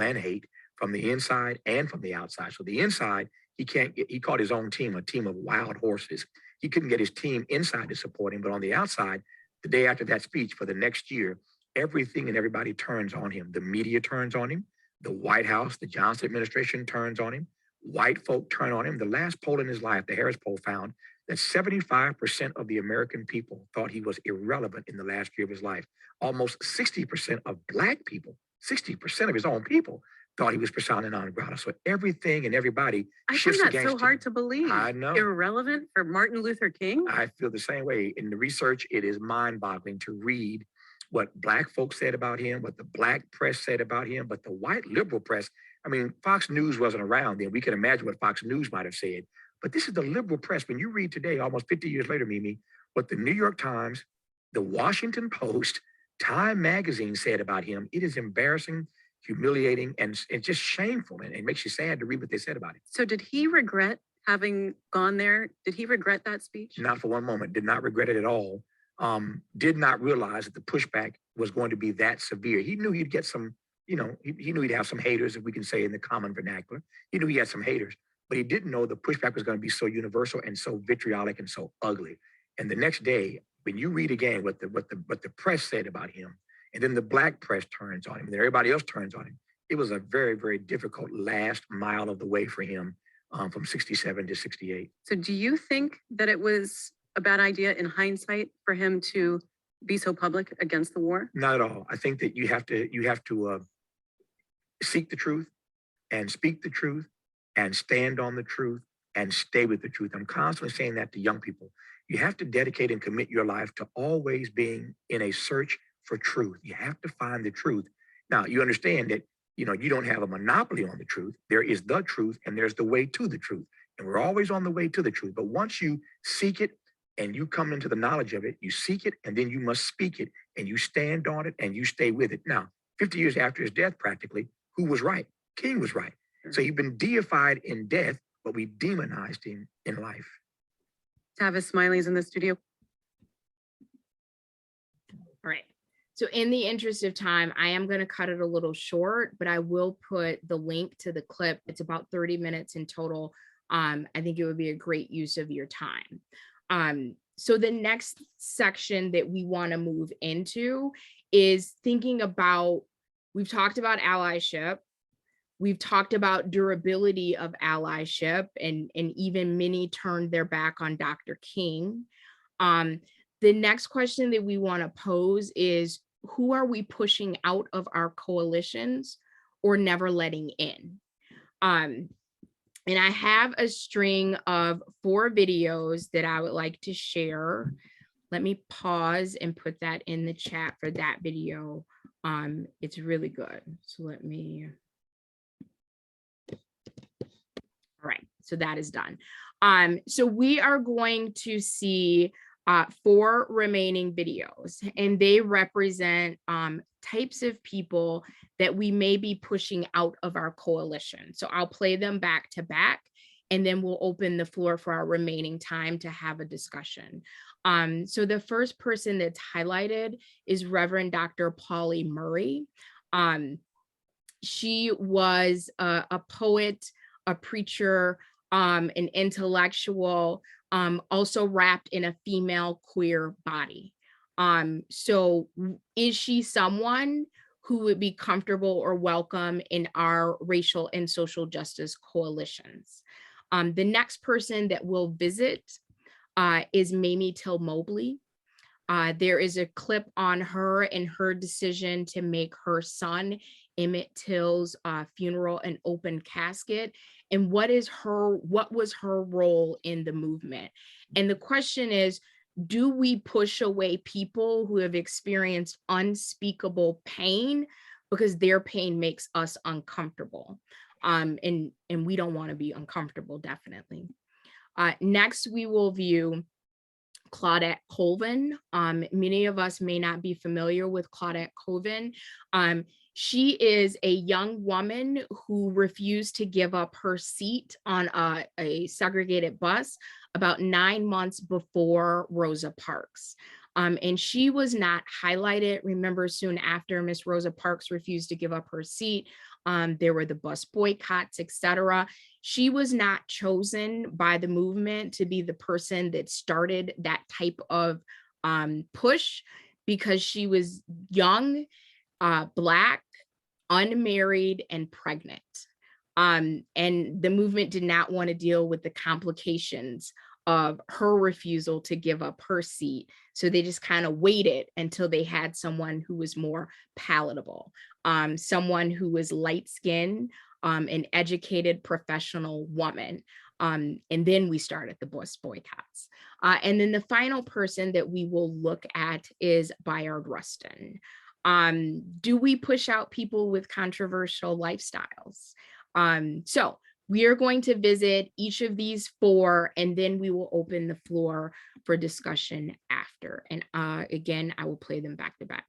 [SPEAKER 13] and hate from the inside and from the outside. So the inside, he called his own team a team of wild horses. He couldn't get his team inside to support him, but on the outside, the day after that speech for the next year, everything and everybody turns on him. The media turns on him. The White House, the Johnson administration turns on him. White folk turn on him. The last poll in his life, the Harris poll, found that 75% of the American people thought he was irrelevant in the last year of his life. Almost 60% of Black people, 60% of his own people, thought he was persona non grata. So everything and everybody
[SPEAKER 12] I
[SPEAKER 13] shifts
[SPEAKER 12] find that
[SPEAKER 13] against
[SPEAKER 12] so hard
[SPEAKER 13] him.
[SPEAKER 12] to believe.
[SPEAKER 13] I know.
[SPEAKER 12] Irrelevant for Martin Luther King?
[SPEAKER 13] I feel the same way. In the research, it is mind-boggling to read what Black folks said about him, what the Black press said about him, but the white liberal press, I mean, Fox News wasn't around then. We can imagine what Fox News might have said. But this is the liberal press. When you read today, almost 50 years later, Mimi, what the New York Times, the Washington Post, Time Magazine said about him, it is embarrassing, humiliating, and it's just shameful. And it makes you sad to read what they said about him.
[SPEAKER 12] So did he regret having gone there? Did he regret that speech?
[SPEAKER 13] Not for one moment. Did not regret it at all. Did not realize that the pushback was going to be that severe. He knew he'd get some, he knew he'd have some haters, if we can say in the common vernacular. He knew he had some haters, but he didn't know the pushback was going to be so universal and so vitriolic and so ugly. And the next day, when you read again what the press said about him, and then the Black press turns on him, and then everybody else turns on him, it was a very, very difficult last mile of the way for him, from 67 to 68.
[SPEAKER 12] So do you think that it was a bad idea in hindsight for him to be so public against the war?
[SPEAKER 13] Not at all. I think that you have to seek the truth and speak the truth and stand on the truth and stay with the truth. I'm constantly saying that to young people. You have to dedicate and commit your life to always being in a search for truth. You have to find the truth. Now, you understand that, you don't have a monopoly on the truth. There is the truth and there's the way to the truth. And we're always on the way to the truth. But once you seek it and you come into the knowledge of it, you seek it and then you must speak it and you stand on it and you stay with it. Now, 50 years after his death, practically, who was right? King was right. So he'd been deified in death, but we demonized him in life.
[SPEAKER 12] Tavis Smiley's in the studio.
[SPEAKER 2] All right. So in the interest of time, I am going to cut it a little short, but I will put the link to the clip. It's about 30 minutes in total. I think it would be a great use of your time. So the next section that we want to move into is thinking about, we've talked about allyship. We've talked about durability of allyship, and even many turned their back on Dr. King. The next question that we want to pose is, who are we pushing out of our coalitions or never letting in? And I have a string of 4 videos that I would like to share. Let me pause and put that in the chat for that video. It's really good. So let me. All right, so that is done. So we are going to see 4 remaining videos, and they represent types of people that we may be pushing out of our coalition. So I'll play them back to back, and then we'll open the floor for our remaining time to have a discussion. So the first person that's highlighted is Reverend Dr. Polly Murray. She was a poet, a preacher, an intellectual, also wrapped in a female queer body. So is she someone who would be comfortable or welcome in our racial and social justice coalitions? The next person that we'll visit is Mamie Till Mobley. There is a clip on her and her decision to make her son Emmett Till's funeral an open casket, and what was her role in the movement? And the question is, do we push away people who have experienced unspeakable pain because their pain makes us uncomfortable? And we don't want to be uncomfortable, definitely. Next, we will view Claudette Colvin. Many of us may not be familiar with Claudette Colvin. She is a young woman who refused to give up her seat on a segregated bus about 9 months before Rosa Parks. And she was not highlighted. Remember, soon after Miss Rosa Parks refused to give up her seat, there were the bus boycotts, etc. She was not chosen by the movement to be the person that started that type of push, because she was young, Black, unmarried, and pregnant. And the movement did not want to deal with the complications of her refusal to give up her seat. So they just kind of waited until they had someone who was more palatable, someone who was light-skinned, an educated professional woman. And then we started the bus boycotts. And then the final person that we will look at is Bayard Rustin. Do we push out people with controversial lifestyles? So we are going to visit each of these 4, and then we will open the floor for discussion after. And again, I will play them back to back.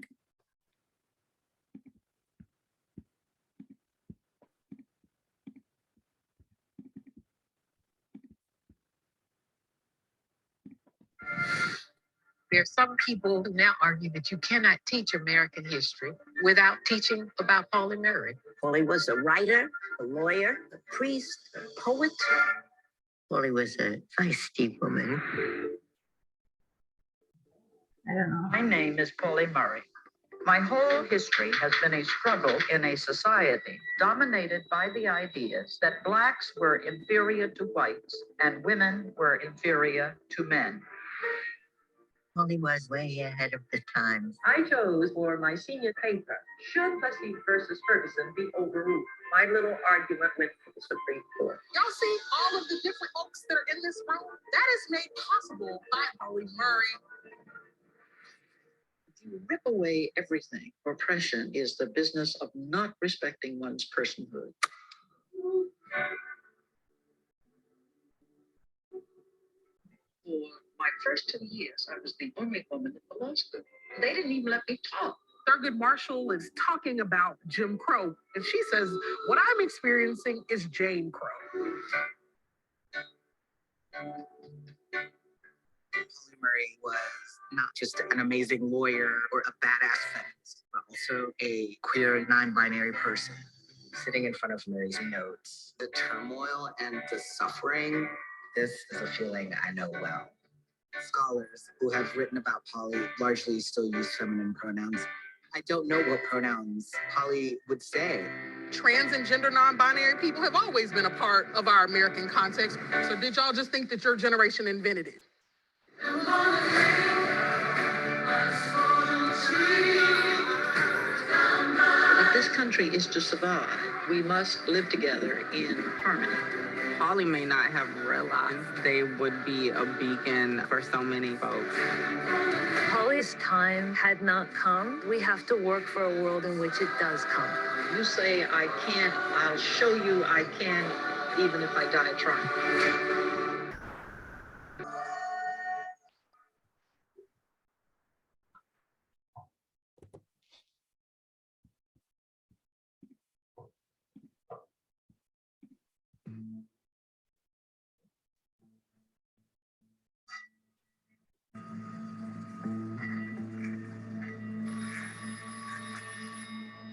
[SPEAKER 14] There are some people who now argue that you cannot teach American history without teaching about Pauli Murray. Pauli was a writer, a lawyer, a priest, a poet. Pauli was a feisty woman.
[SPEAKER 4] I don't know.
[SPEAKER 14] My name is Pauli Murray. My whole history has been a struggle in a society dominated by the ideas that Blacks were inferior to whites and women were inferior to men.
[SPEAKER 15] Pauli was way ahead of the times.
[SPEAKER 14] I chose for my senior paper, should Plessy versus Ferguson be overruled? My little argument went to the Supreme Court.
[SPEAKER 16] Y'all see all of the different folks that are in this room? That is made possible by Pauli Murray.
[SPEAKER 14] If you rip away everything, oppression is the business of not respecting one's personhood. For my first 2 years, I was the only woman in the law school. They didn't even let me talk.
[SPEAKER 16] Thurgood Marshall is talking about Jim Crow, and she says, what I'm experiencing is Jane Crow.
[SPEAKER 15] Pauli Murray was not just an amazing lawyer or a badass feminist, but also a queer and non-binary person. Sitting in front of Murray's notes, the turmoil and the suffering, this is a feeling I know well. Scholars who have written about Pauli largely still use feminine pronouns. I don't know what pronouns Pauli would say.
[SPEAKER 16] Trans and gender non-binary people have always been a part of our American context. So did y'all just think that your generation invented it?
[SPEAKER 14] If this country is to survive, we must live together in harmony.
[SPEAKER 17] Pauli may not have realized they would be a beacon for so many folks.
[SPEAKER 18] Pauli's time had not come. We have to work for a world in which it does come.
[SPEAKER 14] You say I can't, I'll show you I can, even if I die trying.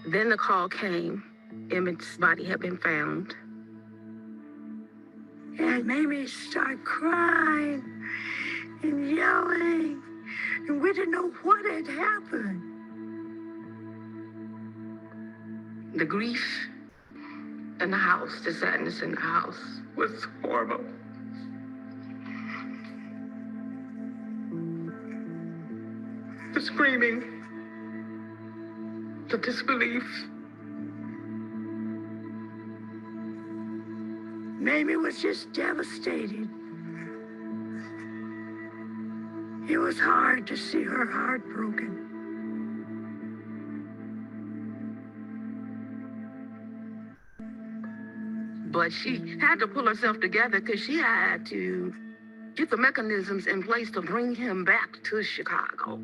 [SPEAKER 17] Then the call came. Emmett's body had been found.
[SPEAKER 18] It made me start crying and yelling. And we
[SPEAKER 14] didn't know what had happened. The grief in the house, the sadness in the house was horrible. The screaming, the disbelief. Mamie was just devastated. It was hard to see her heart broken. But she had to pull herself together because she had to get the mechanisms in place to bring him back to Chicago.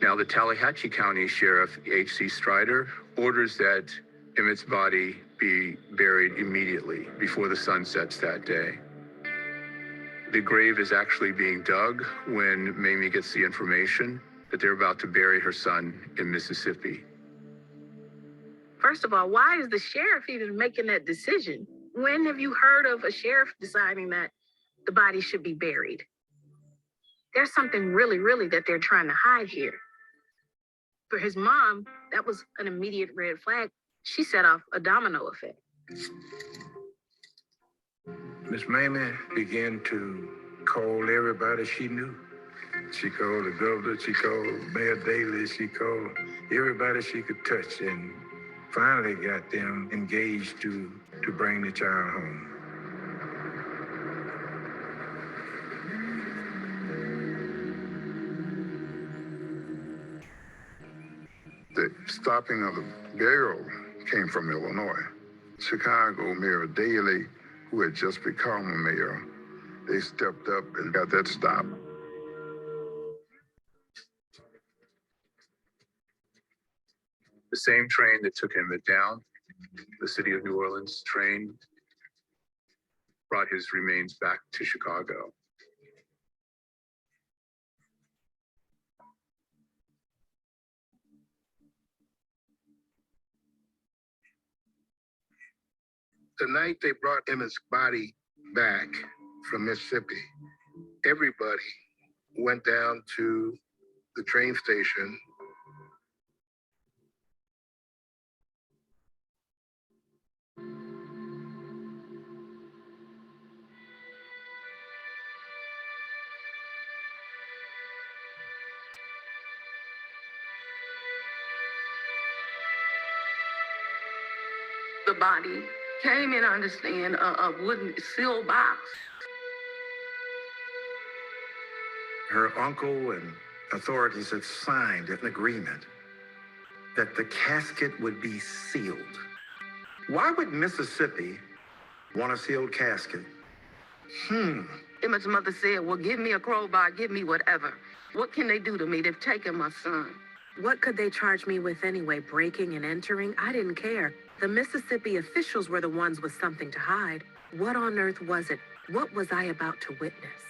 [SPEAKER 19] Now, the Tallahatchie County Sheriff, H.C. Strider, orders that Emmett's body be buried immediately before the sun sets that day. The grave is actually being dug when Mamie gets the information that they're about to bury her son in Mississippi.
[SPEAKER 14] First of all, why is the sheriff even making that decision? When have you heard of a sheriff deciding that the body should be buried? There's something really that they're trying to hide here. For his mom, that was an immediate red flag. She set off a domino effect.
[SPEAKER 20] Miss Mamie began to call everybody she knew. She called the governor, she called Mayor Daley, she called everybody she could touch, and finally got them engaged to bring the child home.
[SPEAKER 21] The stopping of the burial came from Illinois. Chicago Mayor Daley, who had just become a mayor, they stepped up and got that stop.
[SPEAKER 19] The same train that took Emmett down, the city of New Orleans train, brought his remains back to Chicago.
[SPEAKER 21] The night they brought Emmett's body back from Mississippi, everybody went down to the train station.
[SPEAKER 14] The body came in, understand, a wooden sealed box.
[SPEAKER 20] Her uncle and authorities had signed an agreement that the casket would be sealed. Why would Mississippi want a sealed casket?
[SPEAKER 14] Emmett's mother said, well, give me a crowbar, give me whatever. What can they do to me? They've taken my son.
[SPEAKER 12] What could they charge me with anyway? Breaking and entering? I didn't care. The Mississippi officials were the ones with something to hide. What on earth was it? What was I about to witness?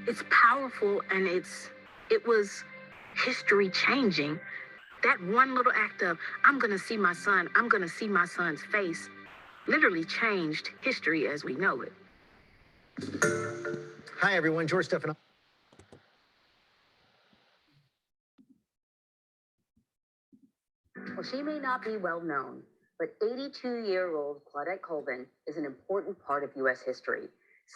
[SPEAKER 14] It's powerful, and it was history changing. That one little act of, I'm gonna see my son, I'm gonna see my son's face, literally changed history as we know it.
[SPEAKER 22] Hi, everyone. George Stephanopoulos.
[SPEAKER 23] Well, she may not be well known, but 82-year-old Claudette Colvin is an important part of U.S. history.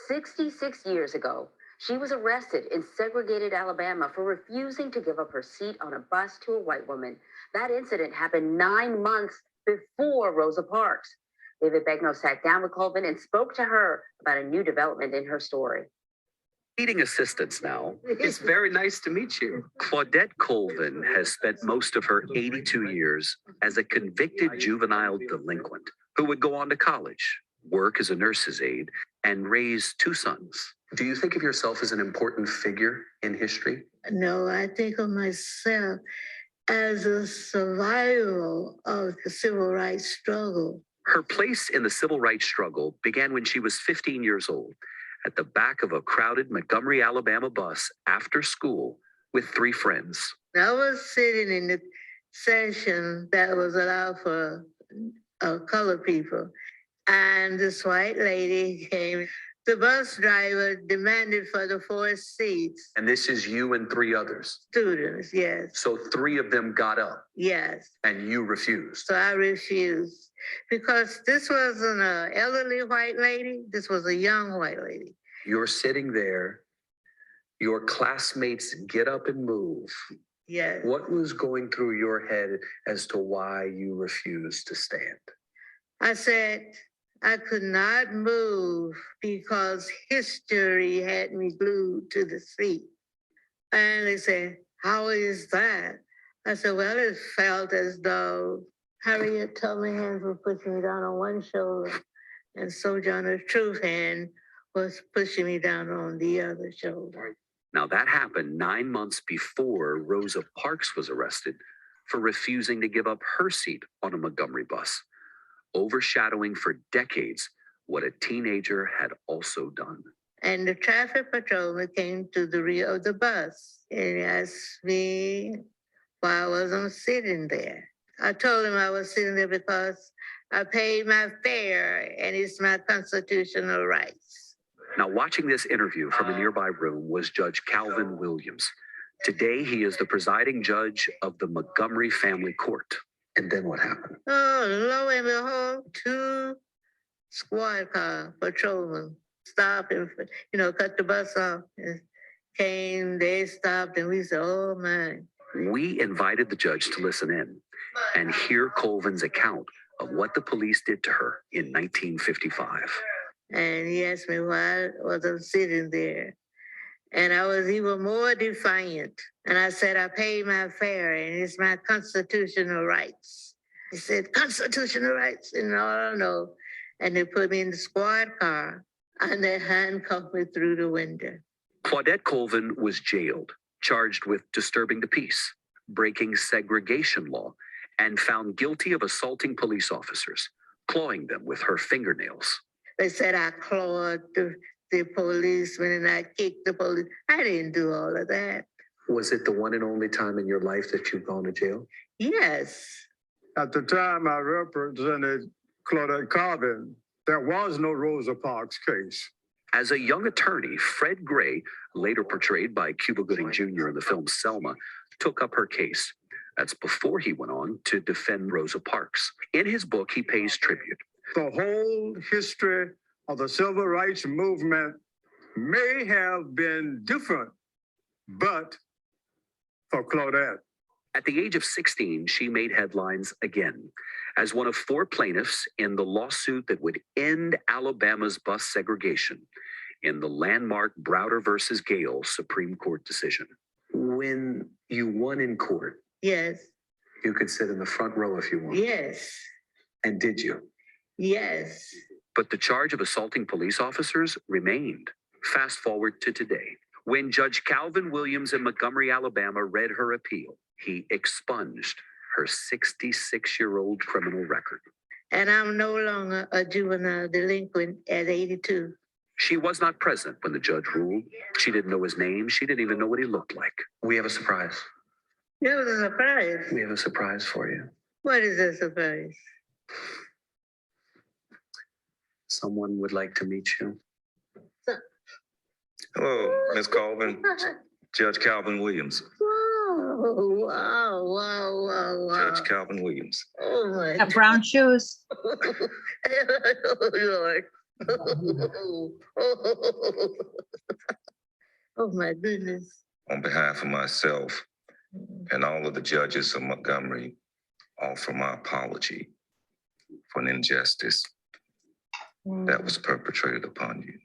[SPEAKER 23] 66 years ago, she was arrested in segregated Alabama for refusing to give up her seat on a bus to a white woman. That incident happened 9 months before Rosa Parks. David Begnaud sat down with Colvin and spoke to her about a new development in her story.
[SPEAKER 24] Meeting assistants now. It's very nice to meet you. Claudette Colvin has spent most of her 82 years as a convicted juvenile delinquent who would go on to college, work as a nurse's aide, and raise 2 sons. Do you think of yourself as an important figure in history?
[SPEAKER 25] No, I think of myself as a survivor of the civil rights struggle.
[SPEAKER 24] Her place in the civil rights struggle began when she was 15 years old, at the back of a crowded Montgomery, Alabama bus after school with 3 friends.
[SPEAKER 25] I was sitting in the session that was allowed for colored people. And this white lady came. The bus driver demanded for the 4 seats.
[SPEAKER 24] And this is you and 3 others.
[SPEAKER 25] Students, yes.
[SPEAKER 24] So 3 of them got up.
[SPEAKER 25] Yes.
[SPEAKER 24] And you refused.
[SPEAKER 25] So I refused because this wasn't an elderly white lady. This was a young white lady.
[SPEAKER 24] You're sitting there. Your classmates get up and move.
[SPEAKER 25] Yes.
[SPEAKER 24] What was going through your head as to why you refused to stand?
[SPEAKER 25] I said, I could not move because history had me glued to the seat. And they said, how is that? I said, well, it felt as though Harriet Tubman hands were pushing me down on one shoulder and Sojourner Truth hand was pushing me down on the other shoulder.
[SPEAKER 24] Now that happened 9 months before Rosa Parks was arrested for refusing to give up her seat on a Montgomery bus, overshadowing for decades what a teenager had also done.
[SPEAKER 25] And the traffic patrolman came to the rear of the bus and asked me why I wasn't sitting there. I told him I was sitting there because I paid my fare and it's my constitutional rights.
[SPEAKER 24] Now, watching this interview from a nearby room was Judge Calvin Williams. Today, he is the presiding judge of the Montgomery Family Court. And then what happened?
[SPEAKER 25] Oh, lo and behold, 2 squad car patrolmen stopped and, cut the bus off. And they stopped and we said, oh my.
[SPEAKER 24] We invited the judge to listen in and hear Colvin's account of what the police did to her in 1955.
[SPEAKER 25] And he asked me why I wasn't sitting there. And I was even more defiant. And I said, I paid my fare and it's my constitutional rights. He said, constitutional rights? And no. And they put me in the squad car and they handcuffed me through the window.
[SPEAKER 24] Claudette Colvin was jailed, charged with disturbing the peace, breaking segregation law, and found guilty of assaulting police officers, clawing them with her fingernails.
[SPEAKER 25] They said I clawed the policeman and I kicked the police. I didn't do all of that.
[SPEAKER 24] Was it the one and only time in your life that you've gone to jail?
[SPEAKER 25] Yes.
[SPEAKER 1] At the time I represented Claudette Colvin, there was no Rosa Parks case.
[SPEAKER 24] As a young attorney, Fred Gray, later portrayed by Cuba Gooding Jr. in the film Selma, took up her case. That's before he went on to defend Rosa Parks. In his book, he pays tribute.
[SPEAKER 1] The whole history of the civil rights movement may have been different, but for Claudette.
[SPEAKER 24] At the age of 16, she made headlines again as one of 4 plaintiffs in the lawsuit that would end Alabama's bus segregation in the landmark Browder versus Gale Supreme Court decision. When you won in court,
[SPEAKER 25] yes,
[SPEAKER 24] you could sit in the front row if you wanted.
[SPEAKER 25] Yes.
[SPEAKER 24] And did you?
[SPEAKER 25] Yes.
[SPEAKER 24] But the charge of assaulting police officers remained. Fast forward to today. When Judge Calvin Williams in Montgomery, Alabama read her appeal, he expunged her 66-year-old criminal record.
[SPEAKER 25] And I'm no longer a juvenile delinquent at 82.
[SPEAKER 24] She was not present when the judge ruled. She didn't know his name. She didn't even know what he looked like. We have a surprise.
[SPEAKER 25] It was a surprise.
[SPEAKER 24] We have a surprise for you.
[SPEAKER 25] What is a surprise?
[SPEAKER 24] Someone would like to meet you.
[SPEAKER 3] Hello, Ms. Colvin. Judge Calvin Williams.
[SPEAKER 25] Wow.
[SPEAKER 3] Judge Calvin Williams.
[SPEAKER 25] Oh my.
[SPEAKER 4] Got brown shoes.
[SPEAKER 25] Oh Lord. Oh my goodness.
[SPEAKER 3] On behalf of myself and all of the judges of Montgomery, offer my apology for an injustice that was perpetrated upon you.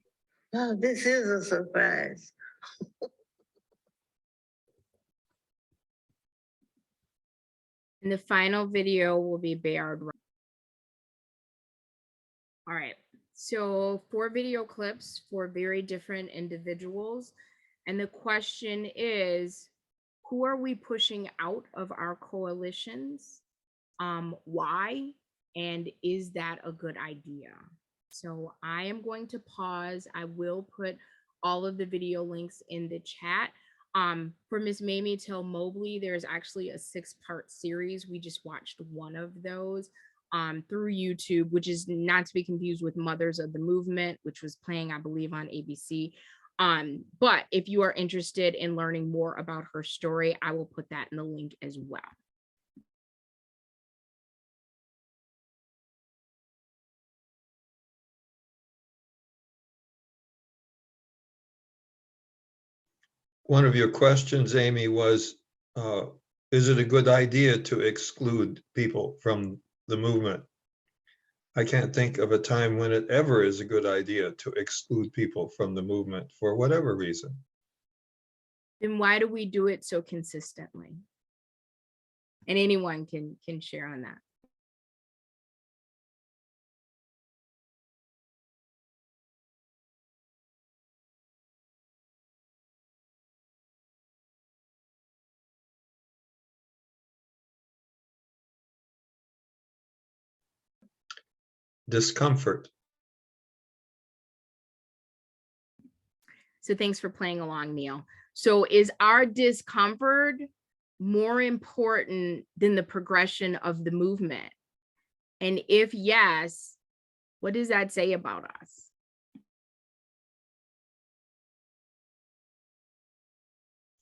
[SPEAKER 25] Oh, this is a surprise.
[SPEAKER 2] And the final video will be Bayard. All right, so 4 video clips for very different individuals. And the question is, who are we pushing out of our coalitions? Why? And is that a good idea? So I am going to pause. I will put all of the video links in the chat. For Miss Mamie Till Mobley, there's actually a 6-part series. We just watched one of those through YouTube, which is not to be confused with Mothers of the Movement, which was playing, I believe, on ABC. But if you are interested in learning more about her story, I will put that in the link as well.
[SPEAKER 5] One of your questions, Amy, was, is it a good idea to exclude people from the movement? I can't think of a time when it ever is a good idea to exclude people from the movement for whatever reason.
[SPEAKER 2] Then why do we do it so consistently? And anyone can share on that.
[SPEAKER 5] Discomfort.
[SPEAKER 2] So thanks for playing along, Neil. So is our discomfort more important than the progression of the movement? And if yes, what does that say about us?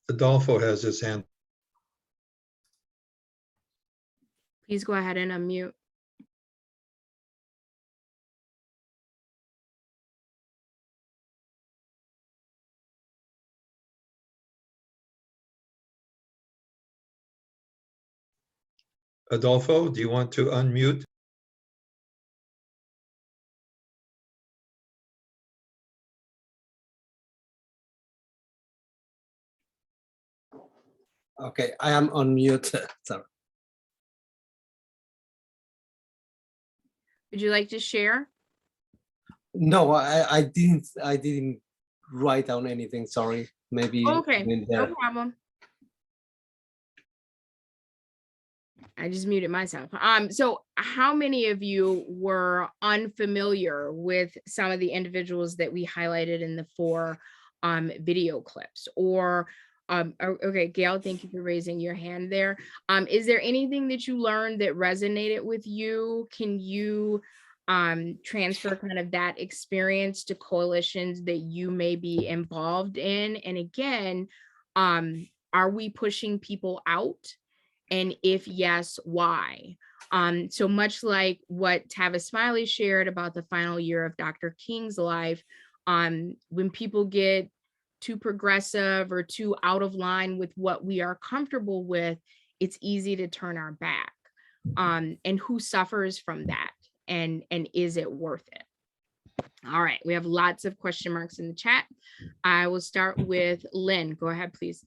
[SPEAKER 5] Adolfo has his hand.
[SPEAKER 2] Please go ahead and unmute.
[SPEAKER 5] Adolfo, do you want to unmute?
[SPEAKER 6] Okay, I am on mute. Sorry.
[SPEAKER 2] Would you like to share?
[SPEAKER 6] No, I didn't write down anything. Sorry. Maybe.
[SPEAKER 2] Okay, no problem. I just muted myself. So how many of you were unfamiliar with some of the individuals that we highlighted in the 4 video clips? Or okay, Gail, thank you for raising your hand there. Is there anything that you learned that resonated with you? Can you transfer kind of that experience to coalitions that you may be involved in? And again, are we pushing people out? And if yes, why? So much like what Tavis Smiley shared about the final year of Dr. King's life, when people get too progressive or too out of line with what we are comfortable with, it's easy to turn our back. And who suffers from that? And is it worth it? All right, we have lots of question marks in the chat. I will start with Lynn. Go ahead, please.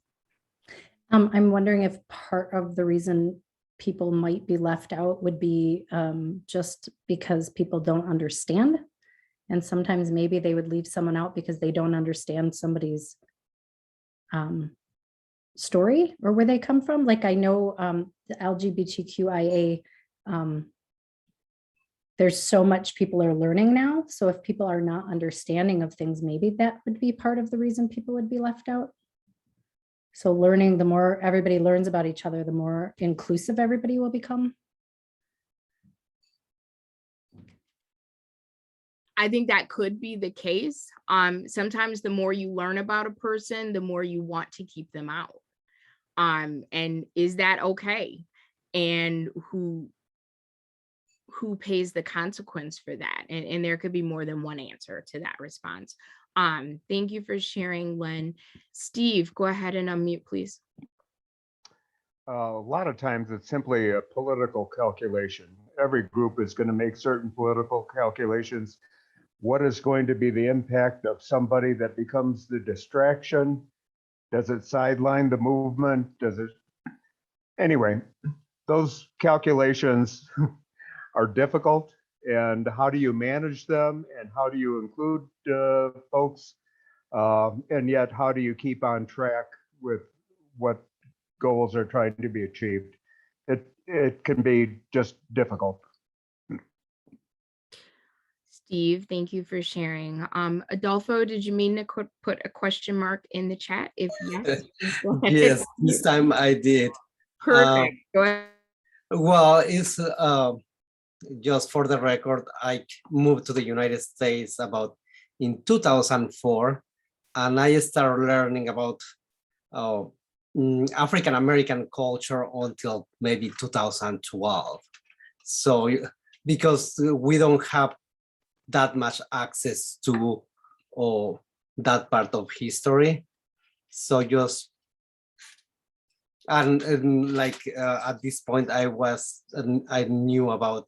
[SPEAKER 11] I'm wondering if part of the reason people might be left out would be just because people don't understand. And sometimes maybe they would leave someone out because they don't understand somebody's story or where they come from. Like I know the LGBTQIA, there's so much people are learning now. So if people are not understanding of things, maybe that would be part of the reason people would be left out. So learning, the more everybody learns about each other, the more inclusive everybody will become.
[SPEAKER 2] I think that could be the case. Sometimes the more you learn about a person, the more you want to keep them out. And is that okay? And who pays the consequence for that? And there could be more than one answer to that response. Thank you for sharing, Lynn. Steve, go ahead and unmute, please.
[SPEAKER 8] A lot of times it's simply a political calculation. Every group is going to make certain political calculations. What is going to be the impact of somebody that becomes the distraction? Does it sideline the movement? Does it? Anyway, those calculations are difficult. And how do you manage them? And how do you include folks? And yet, how do you keep on track with what goals are trying to be achieved? It can be just difficult.
[SPEAKER 2] Steve, thank you for sharing. Adolfo, did you mean to put a question mark in the chat? If yes, please go ahead.
[SPEAKER 6] Yes, this time I did.
[SPEAKER 2] Perfect. Go ahead.
[SPEAKER 6] Well, it's just for the record, I moved to the United States about in 2004, and I started learning about African American culture until maybe 2012. So, because we don't have that much access to that part of history, so just and like at this point I knew about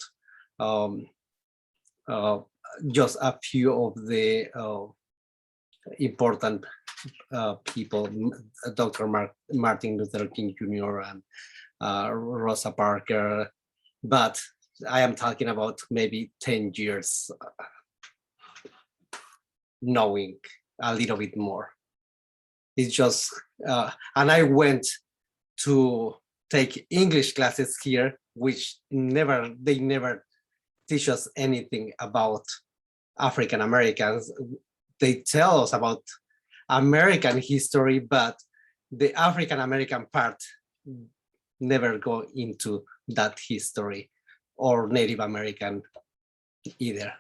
[SPEAKER 6] just a few of the important people, Dr. Martin Luther King Jr. and Rosa Parker, but I am talking about maybe 10 years knowing a little bit more. It's just, and I went to take English classes here, which they never teach us anything about African Americans. They tell us about American history, but the African American part never go into that history, or Native American either.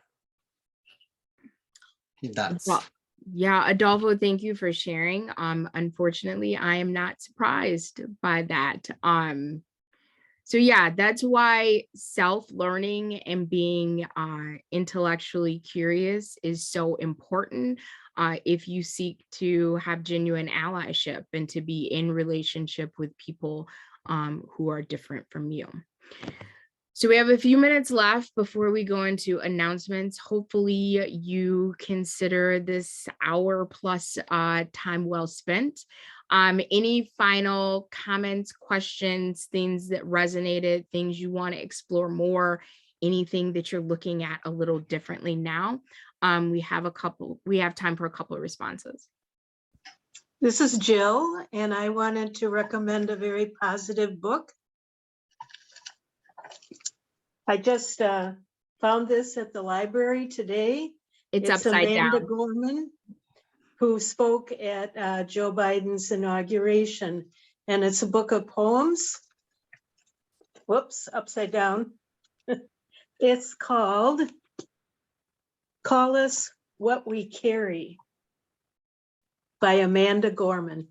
[SPEAKER 6] That's
[SPEAKER 2] yeah, Adolfo, thank you for sharing. Unfortunately, I am not surprised by that. So yeah, that's why self-learning and being intellectually curious is so important if you seek to have genuine allyship and to be in relationship with people who are different from you. So we have a few minutes left before we go into announcements. Hopefully you consider this hour plus time well spent. Any final comments, questions, things that resonated, things you want to explore more, anything that you're looking at a little differently now? We have time for a couple of responses.
[SPEAKER 7] This is Jill, and I wanted to recommend a very positive book. I just found this at the library today.
[SPEAKER 2] It's upside
[SPEAKER 7] Amanda
[SPEAKER 2] down.
[SPEAKER 7] Gorman, who spoke at Joe Biden's inauguration, and it's a book of poems. Whoops, upside down. It's called Call Us What We Carry by Amanda Gorman.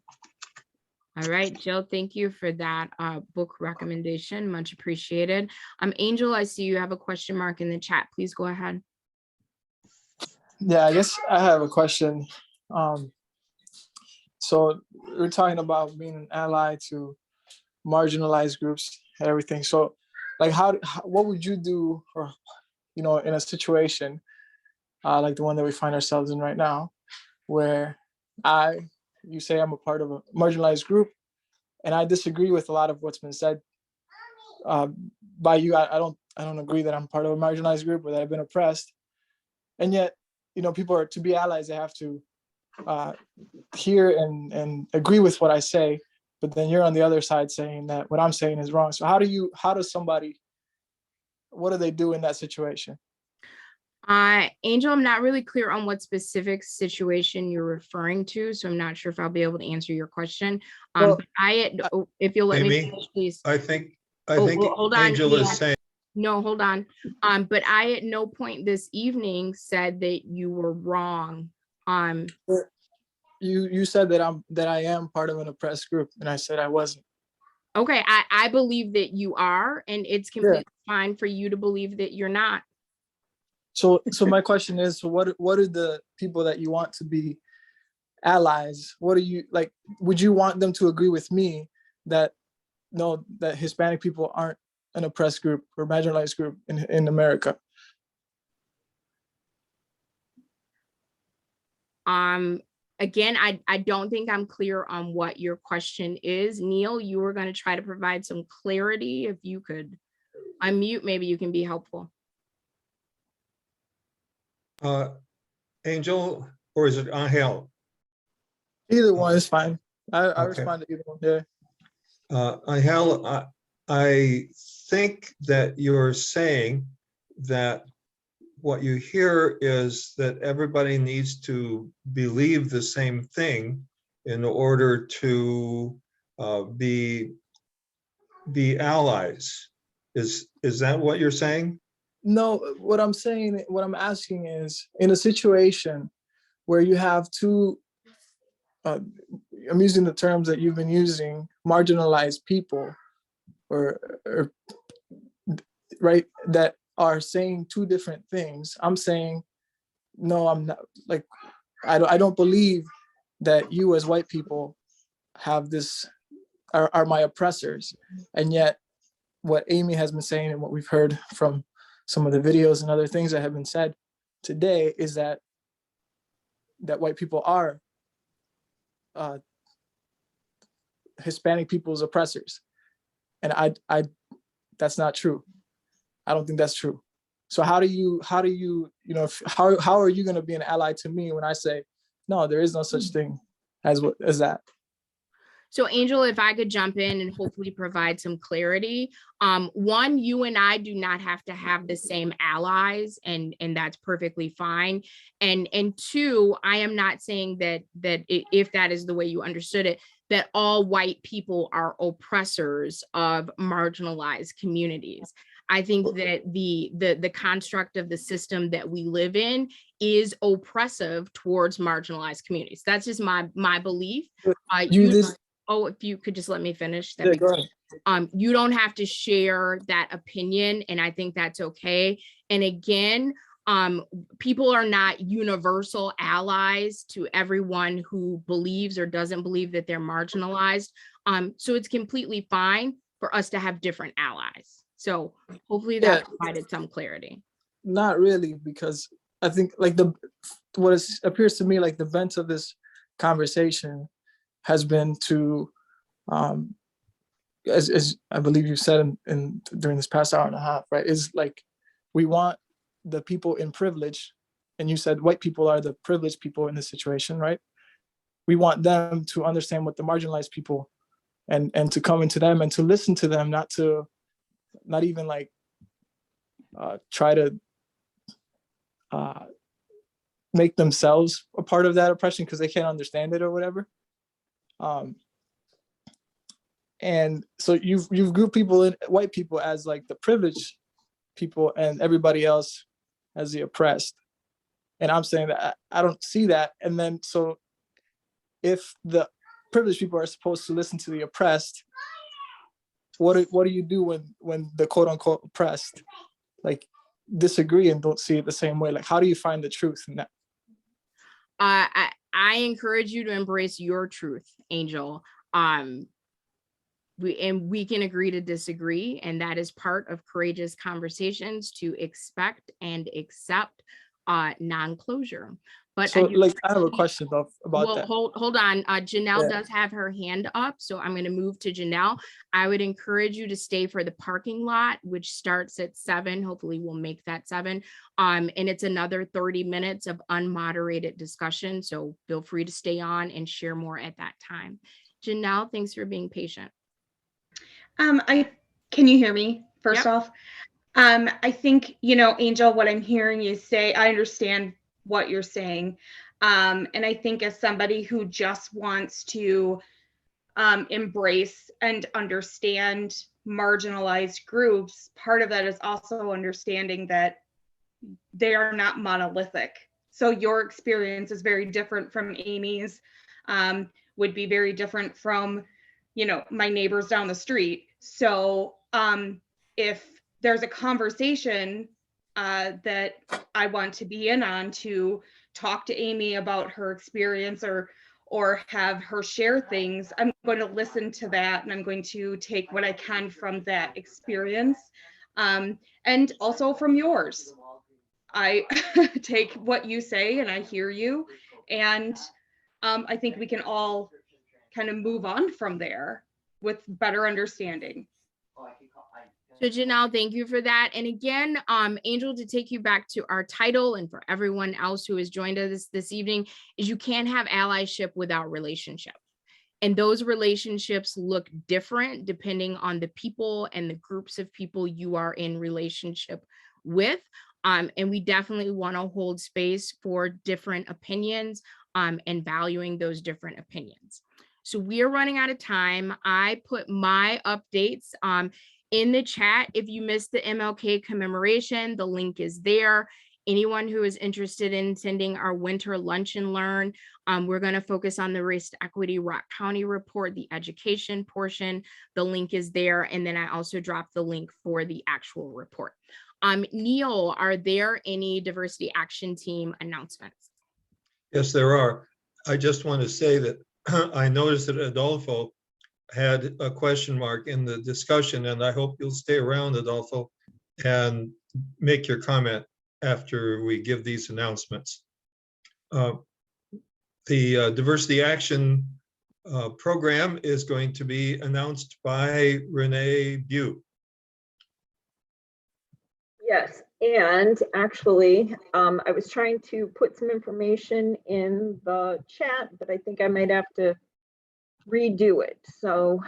[SPEAKER 2] All right, Jill, thank you for that book recommendation. Much appreciated. Angel, I see you have a question mark in the chat. Please go ahead.
[SPEAKER 9] Yeah, I guess I have a question. So we're talking about being an ally to marginalized groups and everything. So like what would you do, or, you know, in a situation like the one that we find ourselves in right now, where you say I'm a part of a marginalized group, and I disagree with a lot of what's been said by you. I don't agree that I'm part of a marginalized group or that I've been oppressed. And yet, you know, people are to be allies, they have to hear and agree with what I say. But then you're on the other side saying that what I'm saying is wrong. So what do they do in that situation?
[SPEAKER 2] Angel, I'm not really clear on what specific situation you're referring to, so I'm not sure if I'll be able to answer your question.
[SPEAKER 5] Well,
[SPEAKER 2] if you'll let me
[SPEAKER 5] Amy,
[SPEAKER 2] finish, please.
[SPEAKER 5] I think
[SPEAKER 2] Hold on.
[SPEAKER 5] Angel is saying.
[SPEAKER 2] No, hold on. But I at no point this evening said that you were wrong.
[SPEAKER 9] You said that I am part of an oppressed group, and I said I wasn't.
[SPEAKER 2] Okay, I believe that you are, and it's completely fine for you to believe that you're not.
[SPEAKER 9] So my question is, what are the people that you want to be allies? What are you like? Would you want them to agree with me that that Hispanic people aren't an oppressed group or marginalized group in America?
[SPEAKER 2] Again, I don't think I'm clear on what your question is. Neil, you were going to try to provide some clarity. If you could unmute, maybe you can be helpful.
[SPEAKER 5] Angel, or is it Angel?
[SPEAKER 9] Either one is fine. I respond to either one. Yeah.
[SPEAKER 5] Angel, I think that you're saying that what you hear is that everybody needs to believe the same thing in order to be allies. Is that what you're saying?
[SPEAKER 9] No, what I'm saying, what I'm asking is, in a situation where you have two, I'm using the terms that you've been using, marginalized people, or right, that are saying two different things. I'm saying, no, I'm not, like, I don't believe that you as white people have this, are my oppressors. And yet what Amy has been saying and what we've heard from some of the videos and other things that have been said today is that white people are Hispanic people's oppressors. And I that's not true. I don't think that's true. So how do you, you know, how are you going to be an ally to me when I say, no, there is no such thing as that?
[SPEAKER 2] So Angel, if I could jump in and hopefully provide some clarity. One, you and I do not have to have the same allies, and that's perfectly fine. And two, I am not saying that if that is the way you understood it, that all white people are oppressors of marginalized communities. I think that the construct of the system that we live in is oppressive towards marginalized communities. That's just my belief. Oh, if you could just let me finish. That'd be great. You don't have to share that opinion, and I think that's okay. And again, people are not universal allies to everyone who believes or doesn't believe that they're marginalized. So it's completely fine for us to have different allies. So hopefully that provided some clarity.
[SPEAKER 9] Not really, because I think like what appears to me like the bent of this conversation has been to, as I believe you said during this past hour and a half, right, is like, we want the people in privilege, and you said white people are the privileged people in this situation, right? We want them to understand what the marginalized people, and to come into them and to listen to them, not even like try to make themselves a part of that oppression because they can't understand it or whatever. And so you've grouped people in, white people, as like the privileged people and everybody else as the oppressed. And I'm saying that I don't see that. And then so if the privileged people are supposed to listen to the oppressed, what do you do when the quote unquote oppressed like disagree and don't see it the same way? Like, how do you find the truth in that?
[SPEAKER 2] I encourage you to embrace your truth, Angel. We can agree to disagree, and that is part of courageous conversations, to expect and accept non-closure. But
[SPEAKER 9] so, like, I have a question though about that.
[SPEAKER 2] Hold on. Janelle does have her hand up, so I'm going to move to Janelle. I would encourage you to stay for the parking lot, which starts at 7. Hopefully we'll make that 7. And it's another 30 minutes of unmoderated discussion, so feel free to stay on and share more at that time. Janelle, thanks for being patient.
[SPEAKER 10] Can you hear me first off? I think, Angel, what I'm hearing you say, I understand what you're saying. And I think as somebody who just wants to embrace and understand marginalized groups, part of that is also understanding that they are not monolithic. So your experience is very different from Amy's, would be very different from, my neighbors down the street. So if there's a conversation that I want to be in on, to talk to Amy about her experience or have her share things, I'm going to listen to that, and I'm going to take what I can from that experience, and also from yours. I take what you say and I hear you, and I think we can all kind of move on from there with better understanding.
[SPEAKER 2] So Janelle, thank you for that. And again, Angel, to take you back to our title, and for everyone else who has joined us this evening, is you can't have allyship without relationship. And those relationships look different depending on the people and the groups of people you are in relationship with. And we definitely want to hold space for different opinions and valuing those different opinions. So we are running out of time. I put my updates in the chat. If you missed the MLK commemoration, the link is there. Anyone who is interested in attending our winter lunch and learn, we're going to focus on the Race to Equity Rock County report, the education portion. The link is there. And then I also dropped the link for the actual report. Neil, are there any diversity action team announcements?
[SPEAKER 5] Yes, there are. I just want to say that I noticed that Adolfo had a question mark in the discussion, and I hope you'll stay around, Adolfo, and make your comment after we give these announcements. The Diversity Action program is going to be announced by Renee Bew.
[SPEAKER 13] Yes, and actually, I was trying to put some information in the chat, but I think I might have to redo it. So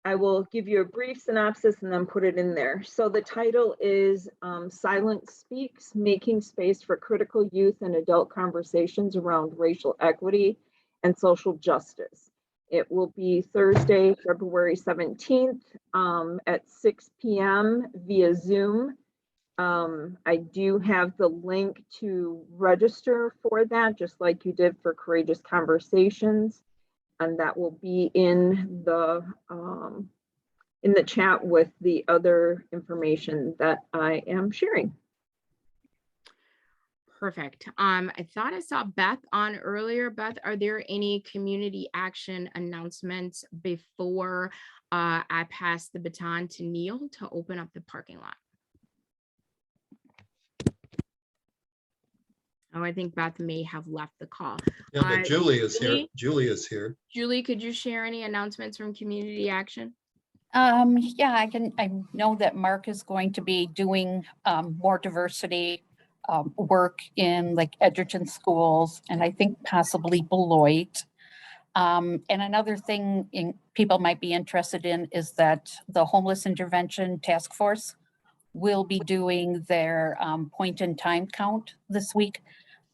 [SPEAKER 13] I will give you a brief synopsis and then put it in there. So the title is Silence Speaks, Making Space for Critical Youth and Adult Conversations Around Racial Equity and Social Justice. It will be Thursday, February 17th at 6 p.m. via Zoom. I do have the link to register for that, just like you did for Courageous Conversations. And that will be in the chat with the other information that I am sharing.
[SPEAKER 2] Perfect. I thought I saw Beth on earlier. Beth, are there any community action announcements before I pass the baton to Neil to open up the parking lot? Oh, I think Beth may have left the call.
[SPEAKER 5] Yeah, but Julie is here. Julie is here.
[SPEAKER 2] Julie, could you share any announcements from community action?
[SPEAKER 15] Yeah, I know that Mark is going to be doing more diversity work in like Edgerton schools, and I think possibly Beloit. And another thing people might be interested in is that the Homeless Intervention Task Force will be doing their point in time count this week.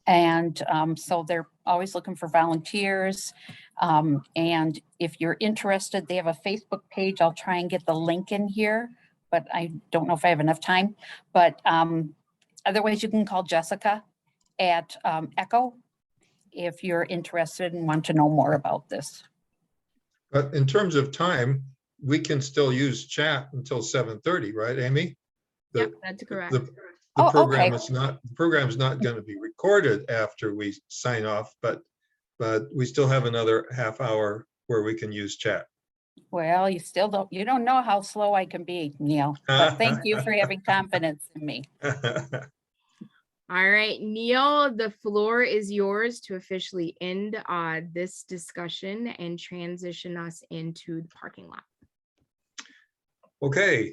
[SPEAKER 15] And so they're always looking for volunteers. And if you're interested, they have a Facebook page. I'll try and get the link in here, but I don't know if I have enough time. But otherwise, you can call Jessica at ECHO if you're interested and want to know more about this.
[SPEAKER 5] But in terms of time, we can still use chat until 7:30, right, Amy?
[SPEAKER 2] Yep, that's correct.
[SPEAKER 5] The program is not, the program is not going to be recorded after we sign off, but we still have another half hour where we can use chat.
[SPEAKER 15] Well, you don't know how slow I can be, Neil, but thank you for having confidence in me.
[SPEAKER 2] All right, Neil, the floor is yours to officially end this discussion and transition us into the parking lot.
[SPEAKER 5] Okay.